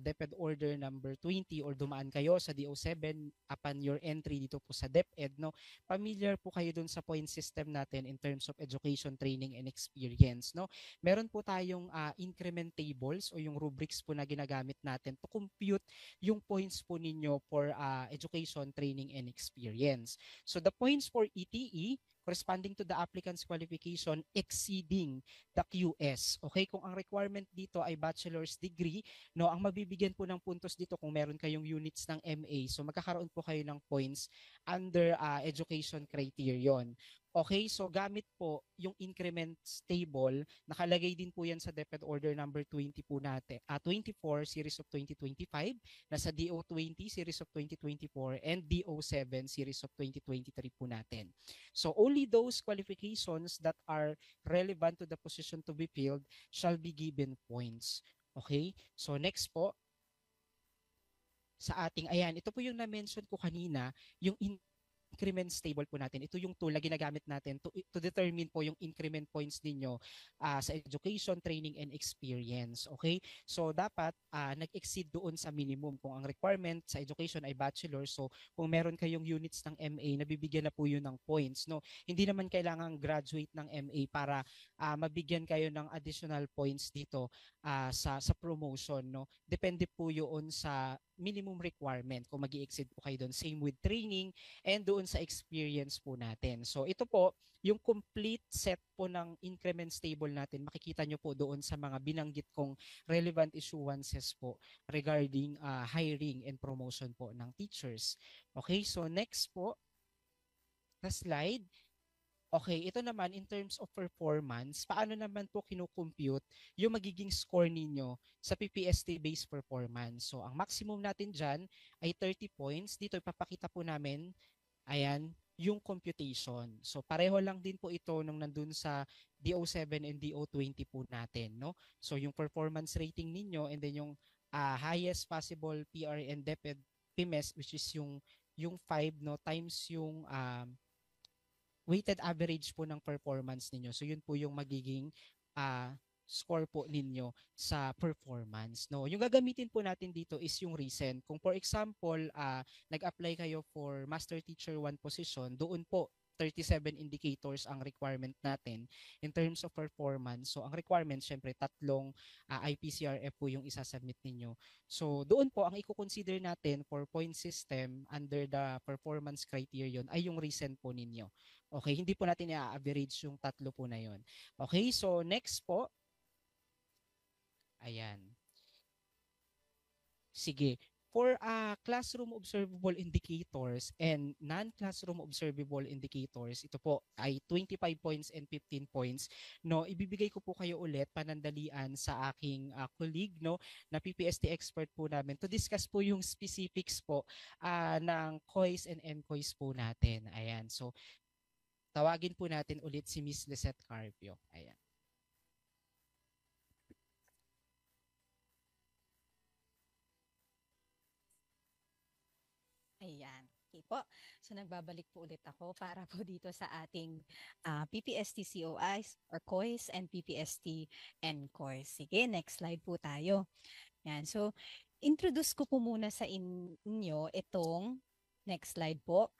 DepEd Order number 20 or dumaan kayo sa DO7 upon your entry dito po sa DepEd, no, familiar po kayo dun sa point system natin in terms of education, training, and experience. No? Meron po tayong increment tables o yung rubrics po na ginagamit natin to compute yung points po ninyo for education, training, and experience. So the points for ETE corresponding to the applicant's qualification exceeding the QS. Okay, kung ang requirement dito ay bachelor's degree, no, ang mabibigyan po ng puntos dito kung meron kayong units ng MA. So magkakaroon po kayo ng points under education criterion. Okay, so gamit po yung increments table, nakalagay din po yan sa DepEd Order number 20 po natin, 24 series of 2025, nasa DO20 series of 2024, and DO7 series of 2023 po natin. So only those qualifications that are relevant to the position to be filled shall be given points. Okay, so next po, sa ating, ayan, ito po yung na-mention ko kanina, yung increment table po natin. Ito yung tool na ginagamit natin to determine po yung increment points ninyo sa education, training, and experience. Okay? So, dapat nag-exceed doon sa minimum. Kung ang requirement sa education ay bachelor, so kung meron kayong units ng MA, nabibigyan na po yun ng points. No? Hindi naman kailangan graduate ng MA para mabigyan kayo ng additional points dito sa promotion, no? Depende po 'yun sa minimum requirement kung mag-i-exceed po kayo doon. Same with training and doon sa experience po natin. So ito po, yung complete set po ng increments table natin, makikita nyo po doon sa mga binanggit kong relevant issuances po regarding hiring and promotion po ng teachers. Okay, so next po na slide. Okay, ito naman in terms of performance, paano naman po kino-compute yung magiging score ninyo sa PPST-based performance? So, ang maximum natin dyan ay 30 points. Dito ipapakita po namin, ayan, yung computation. So, pareho lang din po ito nung nandun sa DO7 and DO20 po natin, no? So, yung performance rating ninyo and then yung highest possible PR and DepEd PMES, which is yung 5, no, times yung weighted average po ng performance ninyo. So yun po yung magiging score po ninyo sa performance. No, yung gagamitin po natin dito is yung recent. Kung for example, nag-apply kayo for Master Teacher 1 position, doon po 37 indicators ang requirement natin in terms of performance. So ang requirement syempre tatlong IPCRF po yung isasubmit ninyo. So doon po ang i-consider natin for point system under the performance criterion ay yung recent po ninyo. Okay, hindi po natin i-average yung tatlo po na yon. Okay, so next po. Ayan. Sige. For classroom observable indicators and non-classroom observable indicators, ito po ay 25 points and 15 points. No, ibibigay ko po kayo ulit panandalian sa aking colleague, no, na PPST expert po namin to discuss po yung specifics po ng COIS and MCOIS po natin. Ayan. So, tawagin po natin ulit si Miss Lisette Carpio. Ayan. Ayan. Okay po. So nagbabalik po ulit ako para po dito sa ating PPST COIs or COIS and PPST NCOIS. Sige, next slide po tayo. Yan. So introduce ko po muna sa inyo itong next slide po.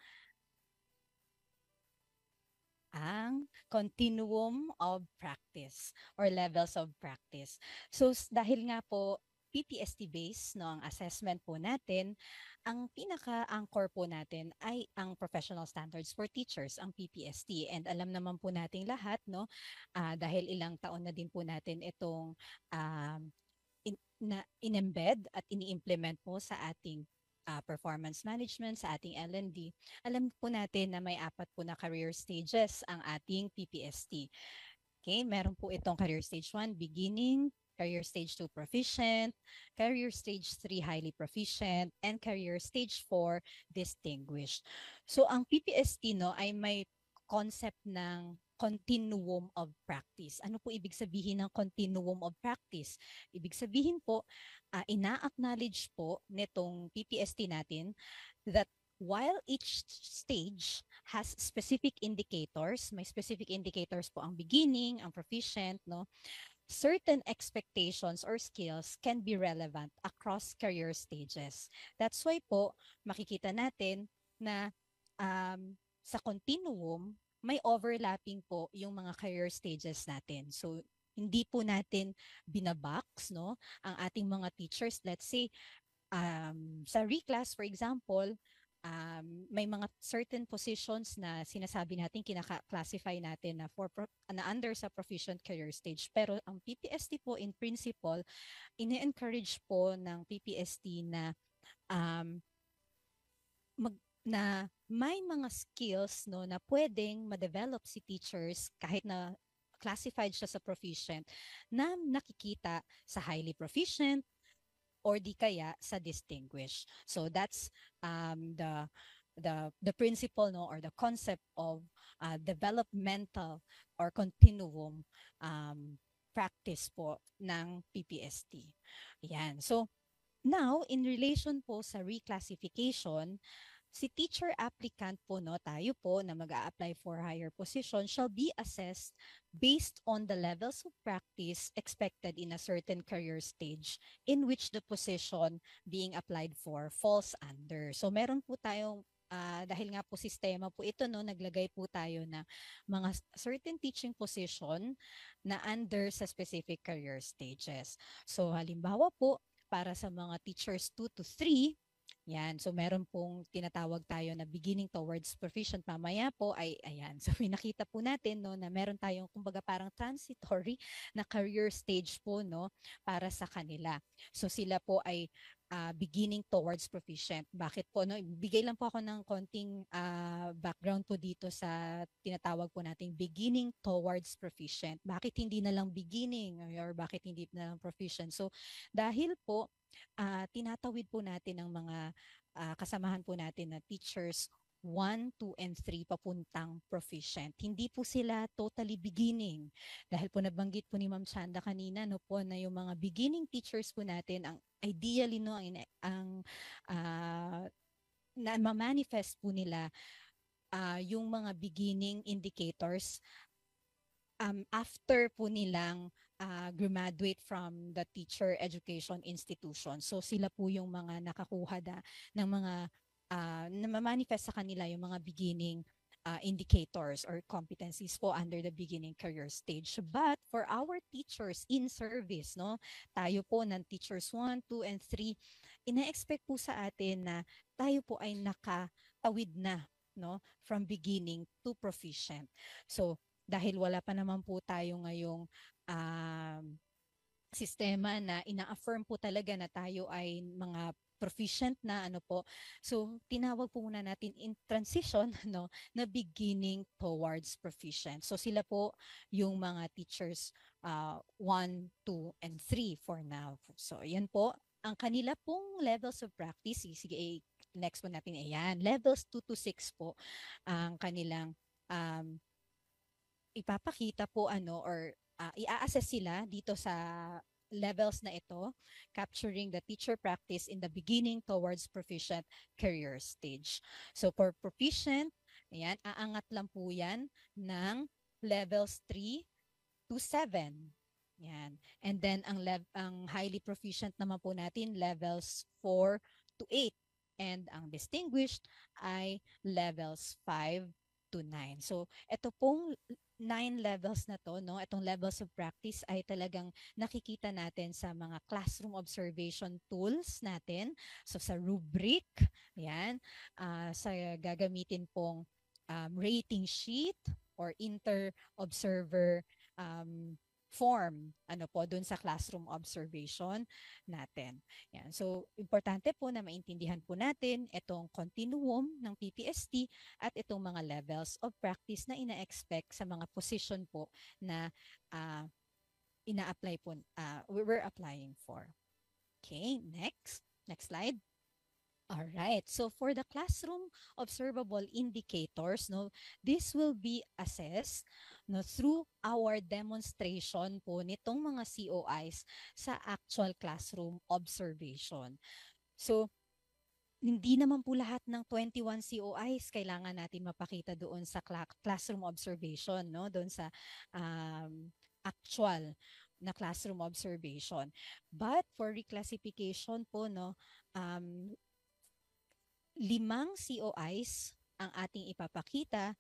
Ang continuum of practice or levels of practice. So dahil nga po PPST based no ang assessment po natin, ang pinaka-anchor po natin ay ang professional standards for teachers, ang PPST. And alam naman po nating lahat no dahil ilang taon na din po natin itong in-embed at ini-implement po sa ating performance management sa ating L&D, alam po natin na may 4 po na career stages ang ating PPST. Okay, meron po itong career stage 1, beginning, career stage 2, proficient, career stage 3, highly proficient, and career stage 4, distinguished. So ang PPST no ay may concept ng continuum of practice. Ano po ibig sabihin ng continuum of practice? Ibig sabihin po, ina-acknowledge po nitong PPST natin that while each stage has specific indicators, may specific indicators po ang beginning, ang proficient, no? Certain expectations or skills can be relevant across career stages. That's why po, makikita natin na sa continuum, may overlapping po yung mga career stages natin. So, hindi po natin binabox no, ang ating mga teachers. Let's say, sa reclass, for example, may mga certain positions na sinasabi natin, kinaka-classify natin na, na under sa proficient career stage. Pero ang PPST po in principle, ine-encourage po ng PPST na na may mga skills no na pwedeng ma-develop si teachers kahit na classified siya sa proficient na nakikita sa highly proficient or di kaya sa distinguished. So that's the principle no or the concept of developmental or continuum practice po ng PPST. Yan. So now in relation po sa reclassification, si teacher applicant po no tayo po na mag-a-apply for higher position shall be assessed based on the levels of practice expected in a certain career stage in which the position being applied for falls under. So meron po tayong dahil nga po sistema po ito, no, naglagay po tayo ng mga certain teaching position na under sa specific career stages. So halimbawa po, para sa mga teachers 2 to 3, yan. So meron pong tinatawag tayo na beginning towards proficient. Mamaya po ay ayan. So pinakita po natin, no, na meron tayong kumbaga parang transitory na career stage po, no, para sa kanila. So sila po ay beginning towards proficient. Bakit po, no? Bigay lang po ako ng konting background po dito sa tinatawag po nating beginning towards proficient. Bakit hindi na lang beginning or bakit hindi na lang proficient? So dahil po tinatawid po natin ng mga kasamahan po natin na teachers 1, 2, and 3 papuntang proficient. Hindi po sila totally beginning. Dahil po nabanggit po ni Ma'am Chanda kanina, no po, na yung mga beginning teachers po natin, ang ideally, no, ang na ma-manifest po nila yung mga beginning indicators after po nilang graduate from the teacher education institution. So sila po yung mga nakakuha ng mga na ma-manifest sa kanila yung mga beginning indicators or competencies po under the beginning career stage. But for our teachers in service, no, tayo po ng teachers 1, 2, and 3, ina-expect po sa atin na tayo po ay nakatawid na, no, from beginning to proficient. So dahil wala pa naman po tayo ngayong sistema na ina-affirm po talaga na tayo ay mga proficient na ano po. So tinawag po muna natin in transition, no, na beginning towards proficient. So sila po yung mga teachers 1, 2, and 3 for now. So yan po ang kanila pong levels of practice. Sige, next po natin, ayan, levels 2 to 6 po ang kanilang ipapakita po or i-assess sila dito sa levels na ito, capturing the teacher practice in the beginning towards proficient career stage. So for proficient, ayan, aangat lang po yan ng levels 3 to 7. Yan. And then ang highly proficient naman po natin levels 4 to 8. And ang distinguished ay levels 5 to 9. So ito pong 9 levels na to, no, itong levels of practice ay talagang nakikita natin sa mga classroom observation tools natin. So sa rubric, yan, sa gagamitin pong rating sheet or inter-observer form doon sa classroom observation natin. Yan. So importante po na maintindihan po natin itong continuum ng PPST at itong mga levels of practice na ina-expect sa mga position po na ina-apply po, we're applying for. Okay, next slide. All right. So for the classroom observable indicators, no, this will be assessed, no, through our demonstration po nitong mga COIs sa actual classroom observation. So hindi naman po lahat ng 21 COIs kailangan natin mapakita doon sa classroom observation, no, doon sa actual na classroom observation. But for reclassification po, no, 5 COIs ang ating ipapakita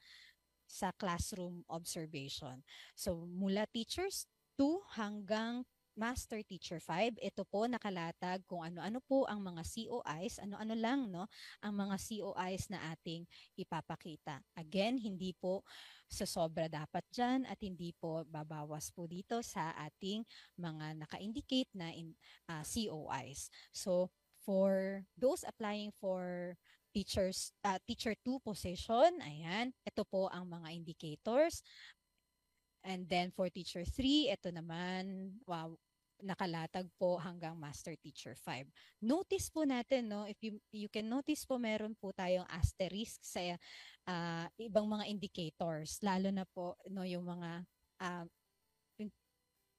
sa classroom observation. So mula teachers 2 hanggang master teacher 5, ito po nakalatag kung ano-ano po ang mga COIs, ano-ano lang, no, ang mga COIs na ating ipapakita. Again, hindi po sobra dapat dyan at hindi po babawas po dito sa ating mga naka-indicate na COIs. So for those applying for teacher 2 position, ayan, ito po ang mga indicators. And then for teacher 3, ito naman, wow, nakalatag po hanggang master teacher 5. Notice po natin, no, if you can notice po, meron po tayong asterisk sa ibang mga indicators, lalo na po, no, yung mga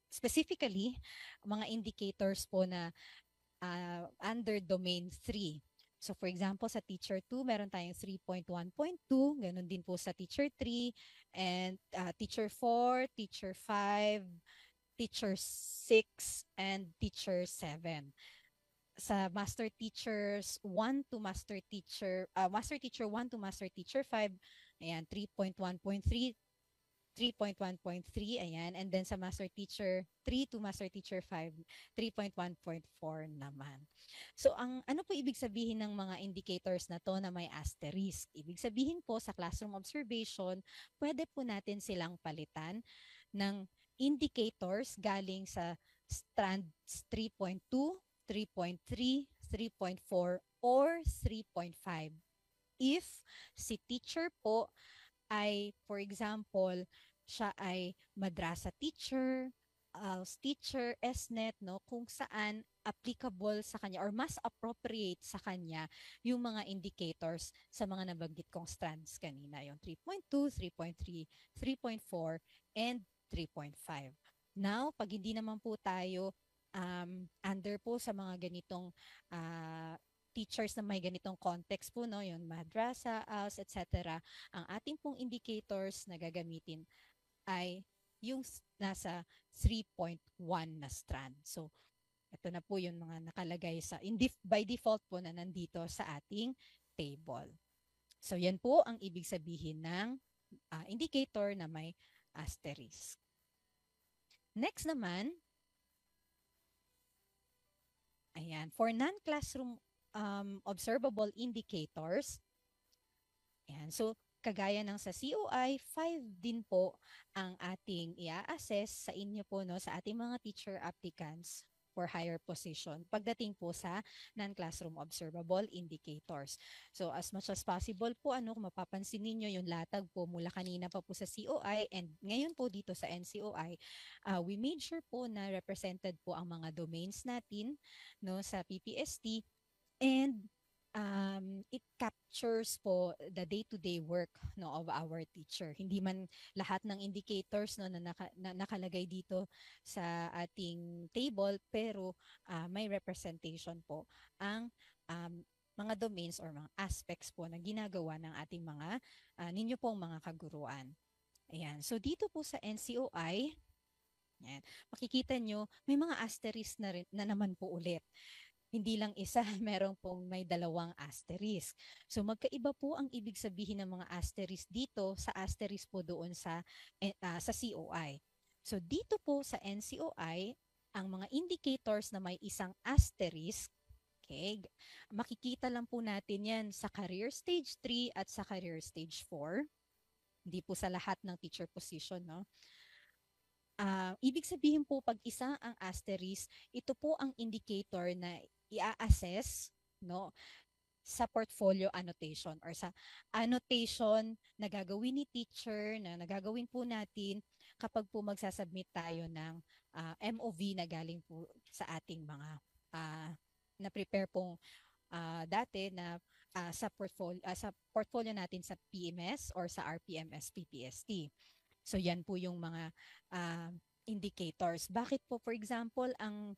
specifically mga indicators po na under domain 3. So for example, sa teacher 2, meron tayong 3.1.2, ganun din po sa teacher 3, and teacher 4, teacher 5, teacher 6, and teacher 7. sa Master Teachers 1 to Master Teacher 1 to Master Teacher 5, ayan, 3.1.3, 3.1.3, ayan. And then sa Master Teacher 3 to Master Teacher 5, 3.1.4 naman. So ang ano po ibig sabihin ng mga indicators na to na may asterisk? Ibig sabihin po sa classroom observation, pwede po natin silang palitan ng indicators galing sa strands 3.2, 3.3, 3.4, or 3.5. If si teacher po ay, for example, siya ay madrasa teacher, ALS teacher, SNET, no, kung saan applicable sa kanya or mas appropriate sa kanya yung mga indicators sa mga nabanggit kong strands kanina, yung 3.2, 3.3, 3.4, and 3.5. Now, pag hindi naman po tayo under po sa mga ganitong teachers na may ganitong context po, no, yung madrasa, ALS, etc., ang ating pong indicators na gagamitin ay yung nasa 3.1 na strand. So, ito na po yung mga nakalagay sa, by default po na nandito sa ating table. So, yan po ang ibig sabihin ng indicator na may asterisk. Next naman, ayan, for non-classroom observable indicators, ayan, so kagaya ng sa COI, 5 din po ang ating i-assess sa inyo po, no, sa ating mga teacher applicants for higher position pagdating po sa non-classroom observable indicators. So as much as possible po, kung mapapansin ninyo yung latag po mula kanina pa po sa COI and ngayon po dito sa NCOI, we made sure po na represented po ang mga domains natin, no, sa PPST, and it captures po the day-to-day work, no, of our teacher. Hindi man lahat ng indicators, no, na nakalagay dito sa ating table, pero may representation po ang mga domains or mga aspects po na ginagawa ng ating mga ninyo pong mga kaguruan. Ayan. So dito po sa NCOI, ayan, makikita nyo may mga asterisk na, na naman po ulit. Hindi lang isa, meron pong may dalawang asterisk. So magkaiba po ang ibig sabihin ng mga asterisk dito sa asterisk po doon sa COI. So dito po sa NCOI, ang mga indicators na may isang asterisk, okay, makikita lang po natin yan sa career stage 3 at sa career stage 4. Hindi po sa lahat ng teacher position, no? Ibig sabihin po pag isa ang asterisk, ito po ang indicator na i-assess, no, sa portfolio annotation or sa annotation na gagawin ni teacher, na nagagawin po natin kapag po magsasubmit tayo ng MOV na galing po sa ating mga na-prepare pong dati na sa portfolio natin sa PMS or sa RPMS PPST. So yan po yung mga indicators. Bakit po, for example, ang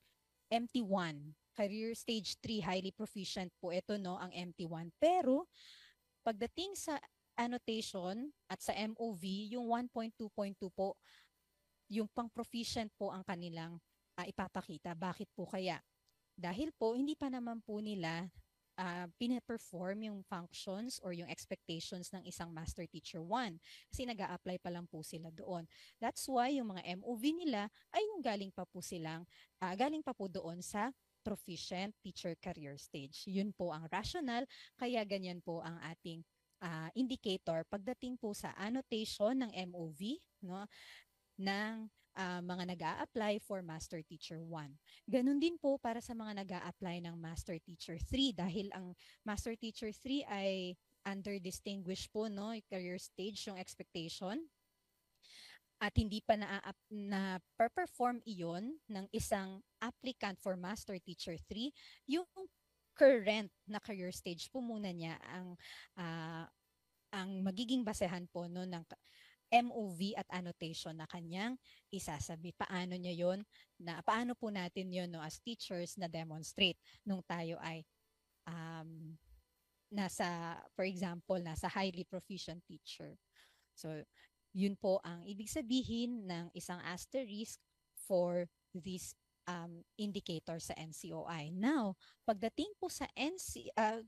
MT1, Career Stage 3, highly proficient po ito, no, ang MT1. Pero pagdating sa annotation at sa MOV, yung 1.2.2 po, yung pang-proficient po ang kanilang ipapakita. Bakit po kaya? Dahil po, hindi pa naman po nila pinaperform yung functions or yung expectations ng isang Master Teacher 1 kasi nag-a-apply pa lang po sila doon. That's why yung mga MOV nila ay yung galing pa po doon sa proficient teacher career stage. Yun po ang rationale, kaya ganyan po ang ating indicator pagdating po sa annotation ng MOV, no, ng mga nag-a-apply for Master Teacher 1. Ganun din po para sa mga nag-a-apply ng Master Teacher 3 dahil ang Master Teacher 3 ay under distinguished po, no, career stage yung expectation at hindi pa na-perform iyon ng isang applicant for Master Teacher 3, yung current na career stage po muna niya ang magiging basehan po, no, ng MOV at annotation na kanyang isasabi. Paano niya yon, paano po natin yon, no, as teachers na demonstrate nung tayo ay for example, nasa highly proficient teacher. So, yun po ang ibig sabihin ng isang asterisk for this indicator sa NCOI. Now, pagdating po sa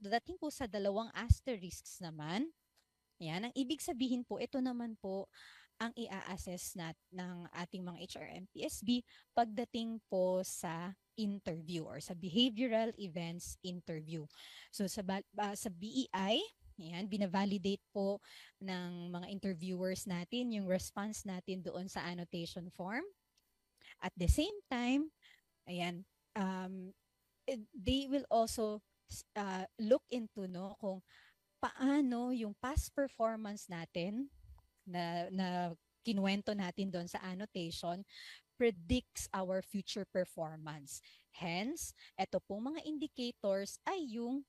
dating po sa dalawang asterisks naman, yan, ang ibig sabihin po, ito naman po ang i-assess ng ating mga HRMPSB pagdating po sa interview or sa behavioral events interview. So sa BEI, yan, binavalidate po ng mga interviewers natin yung response natin doon sa annotation form. At the same time, ayan, they will also look into kung paano yung past performance natin na kinuwento natin doon sa annotation predicts our future performance. Hence, ito pong mga indicators ay yung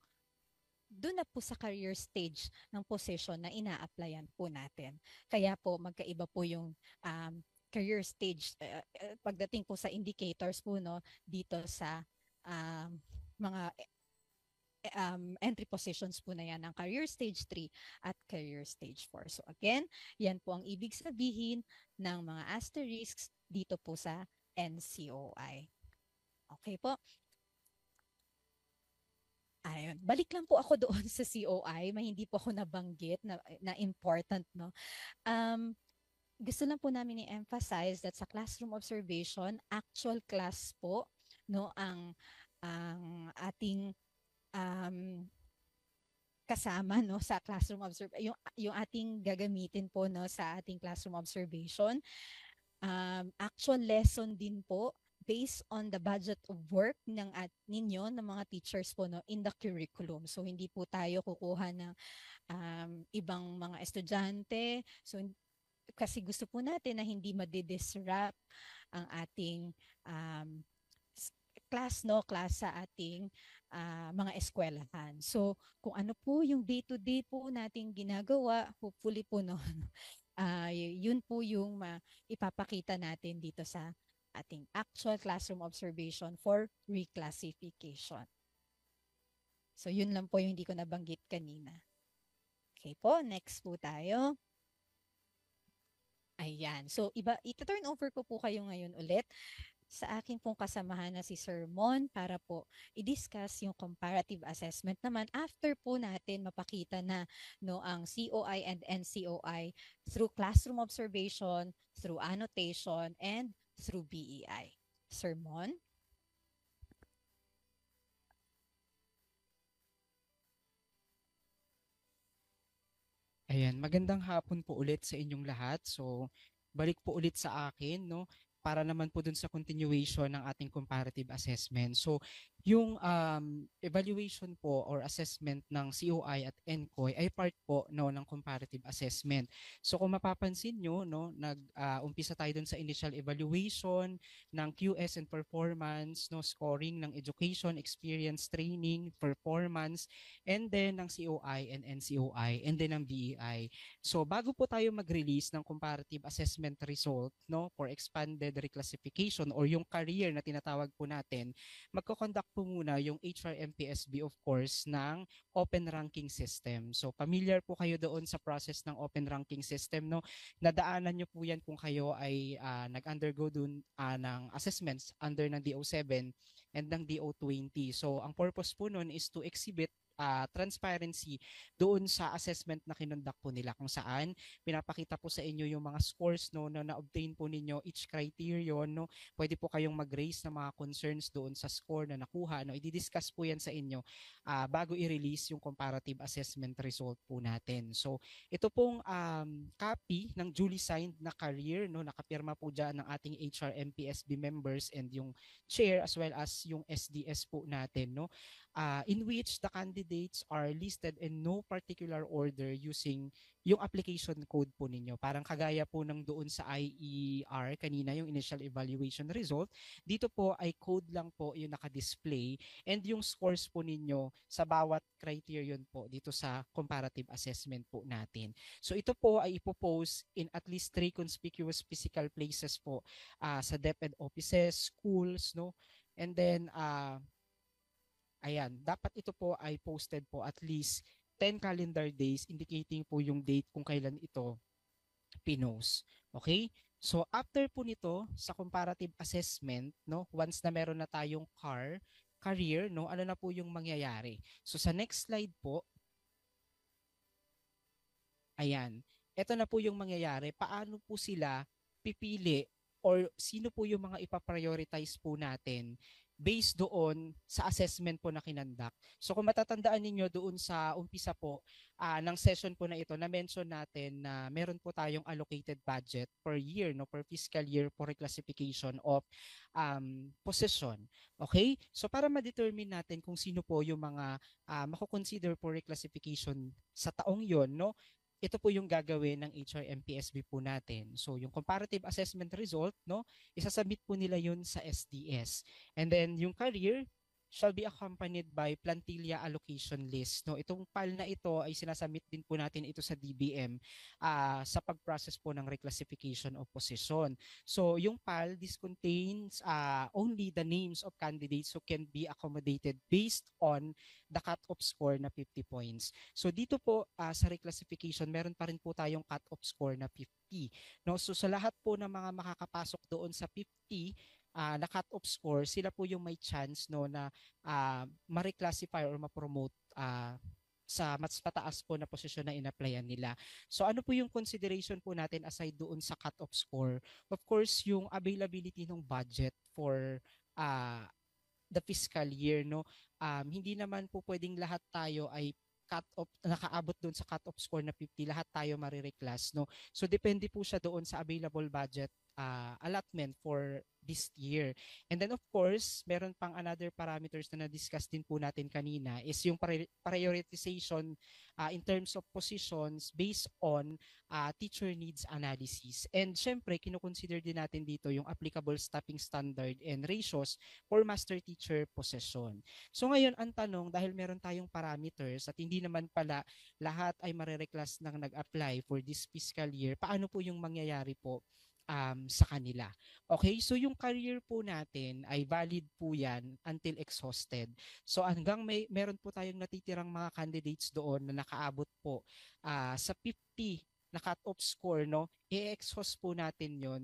doon na po sa career stage ng position na ina-applyan po natin. Kaya po magkaiba po yung career stage pagdating po sa indicators po dito sa mga entry positions po na yan ng career stage 3 at career stage 4. So again, yan po ang ibig sabihin ng mga asterisks dito po sa NCOI. Okay po? Ayun. Balik lang po ako doon sa COI, may hindi po ako nabanggit na important, no? Gusto lang po namin i-emphasize that sa classroom observation, actual class po, no, ang ating kasama sa classroom observation, yung ating gagamitin po sa ating classroom observation. Actual lesson din po based on the budget of work ninyo ng mga teachers po in the curriculum. So hindi po tayo kukuha ng ibang mga estudyante. So kasi gusto po natin na hindi madidisrupt ang ating class sa ating mga eskwelahan. So kung ano po yung day-to-day po nating ginagawa, hopefully po yun po yung ipapakita natin dito sa ating actual classroom observation for reclassification. So yun lang po yung hindi ko nabanggit kanina. Okay po, next po tayo. Ayan. So ita-turn over ko po kayo ngayon ulit sa aking pong kasamahan na si Sir Mon para po i-discuss yung comparative assessment naman after po natin mapakita na ang COI and NCOI through classroom observation, through annotation, and through BEI. Sir Mon? Ayan, magandang hapon po ulit sa inyong lahat. So, balik po ulit sa akin, no? Para naman po dun sa continuation ng ating comparative assessment. So, yung evaluation po or assessment ng COI at NCOI ay part po ng comparative assessment. So, kung mapapansin nyo, umpisa tayo dun sa initial evaluation ng QS and performance, scoring ng education, experience, training, performance, and then ng COI and NCOI, and then ng BEI. So bago po tayo mag-release ng comparative assessment result for expanded reclassification or yung career na tinatawag po natin, magko-conduct po muna yung HRMPSB of course ng open ranking system. So familiar po kayo doon sa process ng open ranking system, nadaanan nyo po yan kung kayo ay nag-undergo doon ng assessments under ng DO7 and ng DO20. So ang purpose po nun is to exhibit transparency doon sa assessment na kinonduct po nila, kung saan pinapakita po sa inyo yung mga scores na na-obtain po ninyo, each criterion. Pwede po kayong mag-raise ng mga concerns doon sa score na nakuha. I-discuss po yan sa inyo bago i-release yung comparative assessment result po natin. So ito pong copy ng duly signed na career, nakapirma po dyan ng ating HRMPSB members and yung chair as well as yung SDS po natin, in which the candidates are listed in no particular order using yung application code po ninyo. Parang kagaya po ng doon sa IER kanina, yung initial evaluation result. Dito po ay code lang po yung naka-display and yung scores po ninyo sa bawat criterion po dito sa comparative assessment po natin. So ito po ay ipopost in at least 3 conspicuous physical places po sa DepEd offices, schools, and then ayan, dapat ito po ay posted po at least 10 calendar days indicating po yung date kung kailan ito pinost. Okay? So after po nito sa comparative assessment, no, once na meron na tayong career, no, ano na po yung mangyayari? So sa next slide po, ayan. Ito na po yung mangyayari. Paano po sila pipili or sino po yung mga ipaprioritize po natin based doon sa assessment po na kinandak. So kung matatandaan ninyo doon sa umpisa po ng session po na ito, na-mention natin na meron po tayong allocated budget per year, no, per fiscal year for reclassification of position. Okay? So para ma-determine natin kung sino po yung mga mako-consider for reclassification sa taong yon, no, ito po yung gagawin ng HRMPSB po natin. So yung comparative assessment result, no, isasubmit po nila yun sa SDS. And then yung career shall be accompanied by plantilla allocation list. No, itong PAL na ito ay sinasubmit din po natin ito sa DBM sa pag-process po ng reclassification of position. So yung PAL, this contains only the names of candidates who can be accommodated based on the cut-off score na 50 points. So dito po sa reclassification, meron pa rin po tayong cut-off score na 50. No? So sa lahat po ng mga makakapasok doon sa 50 na cut-off score, sila po yung may chance, no, na ma-reclassify or ma-promote sa mas pataas po na posisyon na in-applyan nila. So ano po yung consideration po natin aside doon sa cut-off score? Of course, yung availability ng budget for the fiscal year, no. Hindi naman po pwedeng lahat tayo ay cut-off, nakaabot doon sa cut-off score na 50, lahat tayo marireclass, no. So depende po siya doon sa available budget allotment for this year. And then of course, meron pang another parameters na na-discuss din po natin kanina is yung prioritization in terms of positions based on teacher needs analysis. And syempre, kinukonsider din natin dito yung applicable staffing standard and ratios for master teacher position. So ngayon, ang tanong, dahil meron tayong parameters at hindi naman pala lahat ay marireclass nang nag-apply for this fiscal year, paano po yung mangyayari po sa kanila? Okay, so yung career po natin ay valid po yan until exhausted. So hanggang meron po tayong natitirang mga candidates doon na nakaabot po sa 50 na cut-off score, no, i-exhaust po natin yon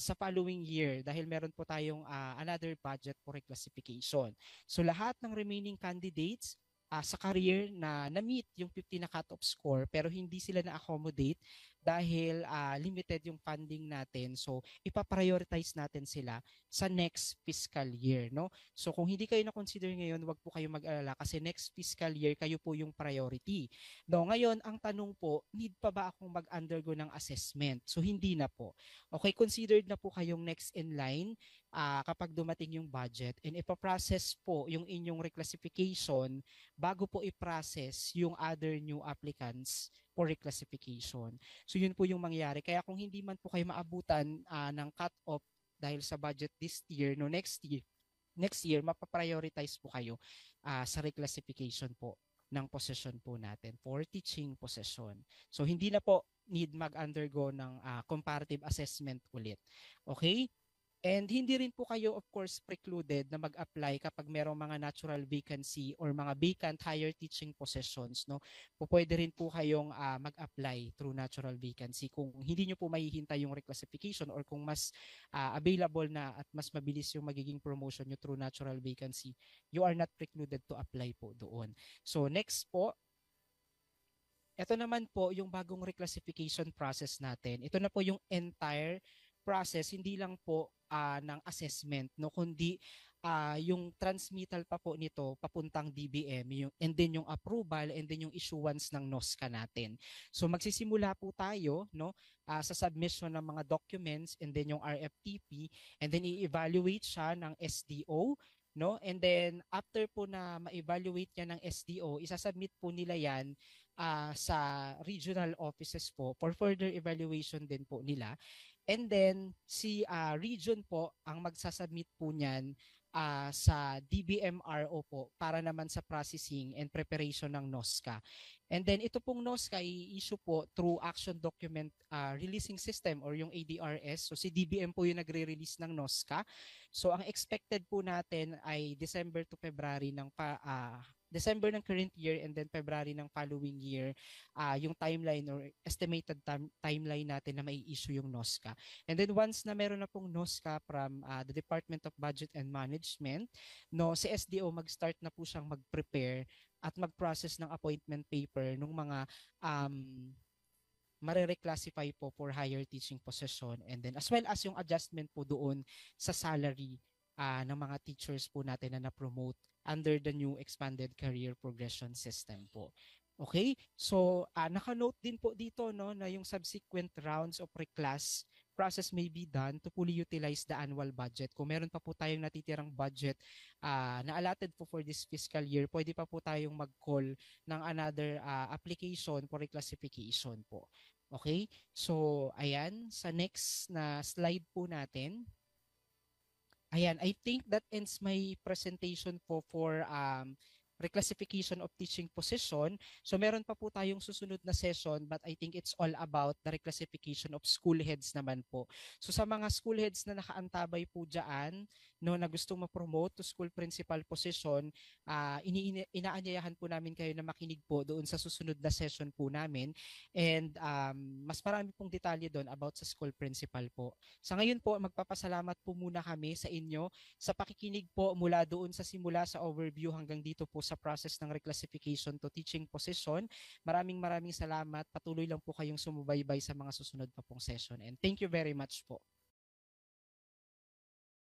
sa following year dahil meron po tayong another budget for reclassification. So lahat ng remaining candidates sa career na na-meet yung 50 na cut-off score pero hindi sila na-accommodate dahil limited yung funding natin. So ipaprioritize natin sila sa next fiscal year, no? So kung hindi kayo na-consider ngayon, wag po kayo mag-alala kasi next fiscal year kayo po yung priority. No, ngayon ang tanong po, need pa ba akong mag-undergo ng assessment? So hindi na po. Okay, considered na po kayong next in line kapag dumating yung budget and ipaprocess po yung inyong reclassification bago po i-process yung other new applicants for reclassification. So yun po yung mangyayari. Kaya kung hindi man po kayo maabutan ng cut-off dahil sa budget this year, no, next year mapaprioritize po kayo sa reclassification po ng position po natin for teaching position. So hindi na po need mag-undergo ng comparative assessment ulit. Okay? And hindi rin po kayo of course precluded na mag-apply kapag merong mga natural vacancy or mga vacant higher teaching positions, no. Pwede rin po kayong mag-apply through natural vacancy kung hindi niyo po mahihintay yung reclassification or kung mas available na at mas mabilis yung magiging promotion niyo through natural vacancy, you are not precluded to apply po doon. So next po, ito naman po yung bagong reclassification process natin. Ito na po yung entire process, hindi lang po ng assessment, no, kundi yung transmittal pa po nito papuntang DBM, yung, and then yung approval, and then yung issuance ng NOSCA natin. So magsisimula po tayo, no, sa submission ng mga documents and then yung RFTP, and then i-evaluate siya ng SDO, no, and then after po na ma-evaluate niya ng SDO, isasubmit po nila yan sa regional offices po for further evaluation din po nila. And then si region po ang magsasubmit po niyan sa DBMRO po para naman sa processing and preparation ng NOSCA. And then ito pong NOSCA i-issue po through Action Document Releasing System or yung ADRS. So si DBM po yung nagre-release ng NOSCA. So ang expected po natin ay December to February December ng current year and then February ng following year, yung timeline or estimated timeline natin na mai-issue yung NOSCA. And then once na meron na pong NOSCA from the Department of Budget and Management, no, si SDO mag-start na po siyang mag-prepare at mag-process ng appointment paper ng mga mare-reclassify po for higher teaching position, and then as well as yung adjustment po doon sa salary ng mga teachers po natin na na-promote under the new expanded career progression system po. Okay? So, naka-note din po dito no na yung subsequent rounds of reclass process may be done to fully utilize the annual budget. Kung meron pa po tayong natitirang budget na allotted po for this fiscal year, pwede pa po tayong mag-call ng another application for reclassification po. Okay? So, ayan, sa next na slide po natin. Ayan, I think that ends my presentation po for reclassification of teaching position. So meron pa po tayong susunod na session, but I think it's all about the reclassification of school heads naman po. So sa mga school heads na nakaantabay po dyan, no, na gustong ma-promote to school principal position, inaanyayahan po namin kayo na makinig po doon sa susunod na session po namin. And mas marami pong detalye doon about sa school principal po. Sa ngayon po, magpapasalamat po muna kami sa inyo sa pakikinig po mula doon sa simula sa overview hanggang dito po sa process ng reclassification to teaching position. Maraming salamat. Patuloy lang po kayong sumubaybay sa mga susunod pa pong session. And thank you very much po.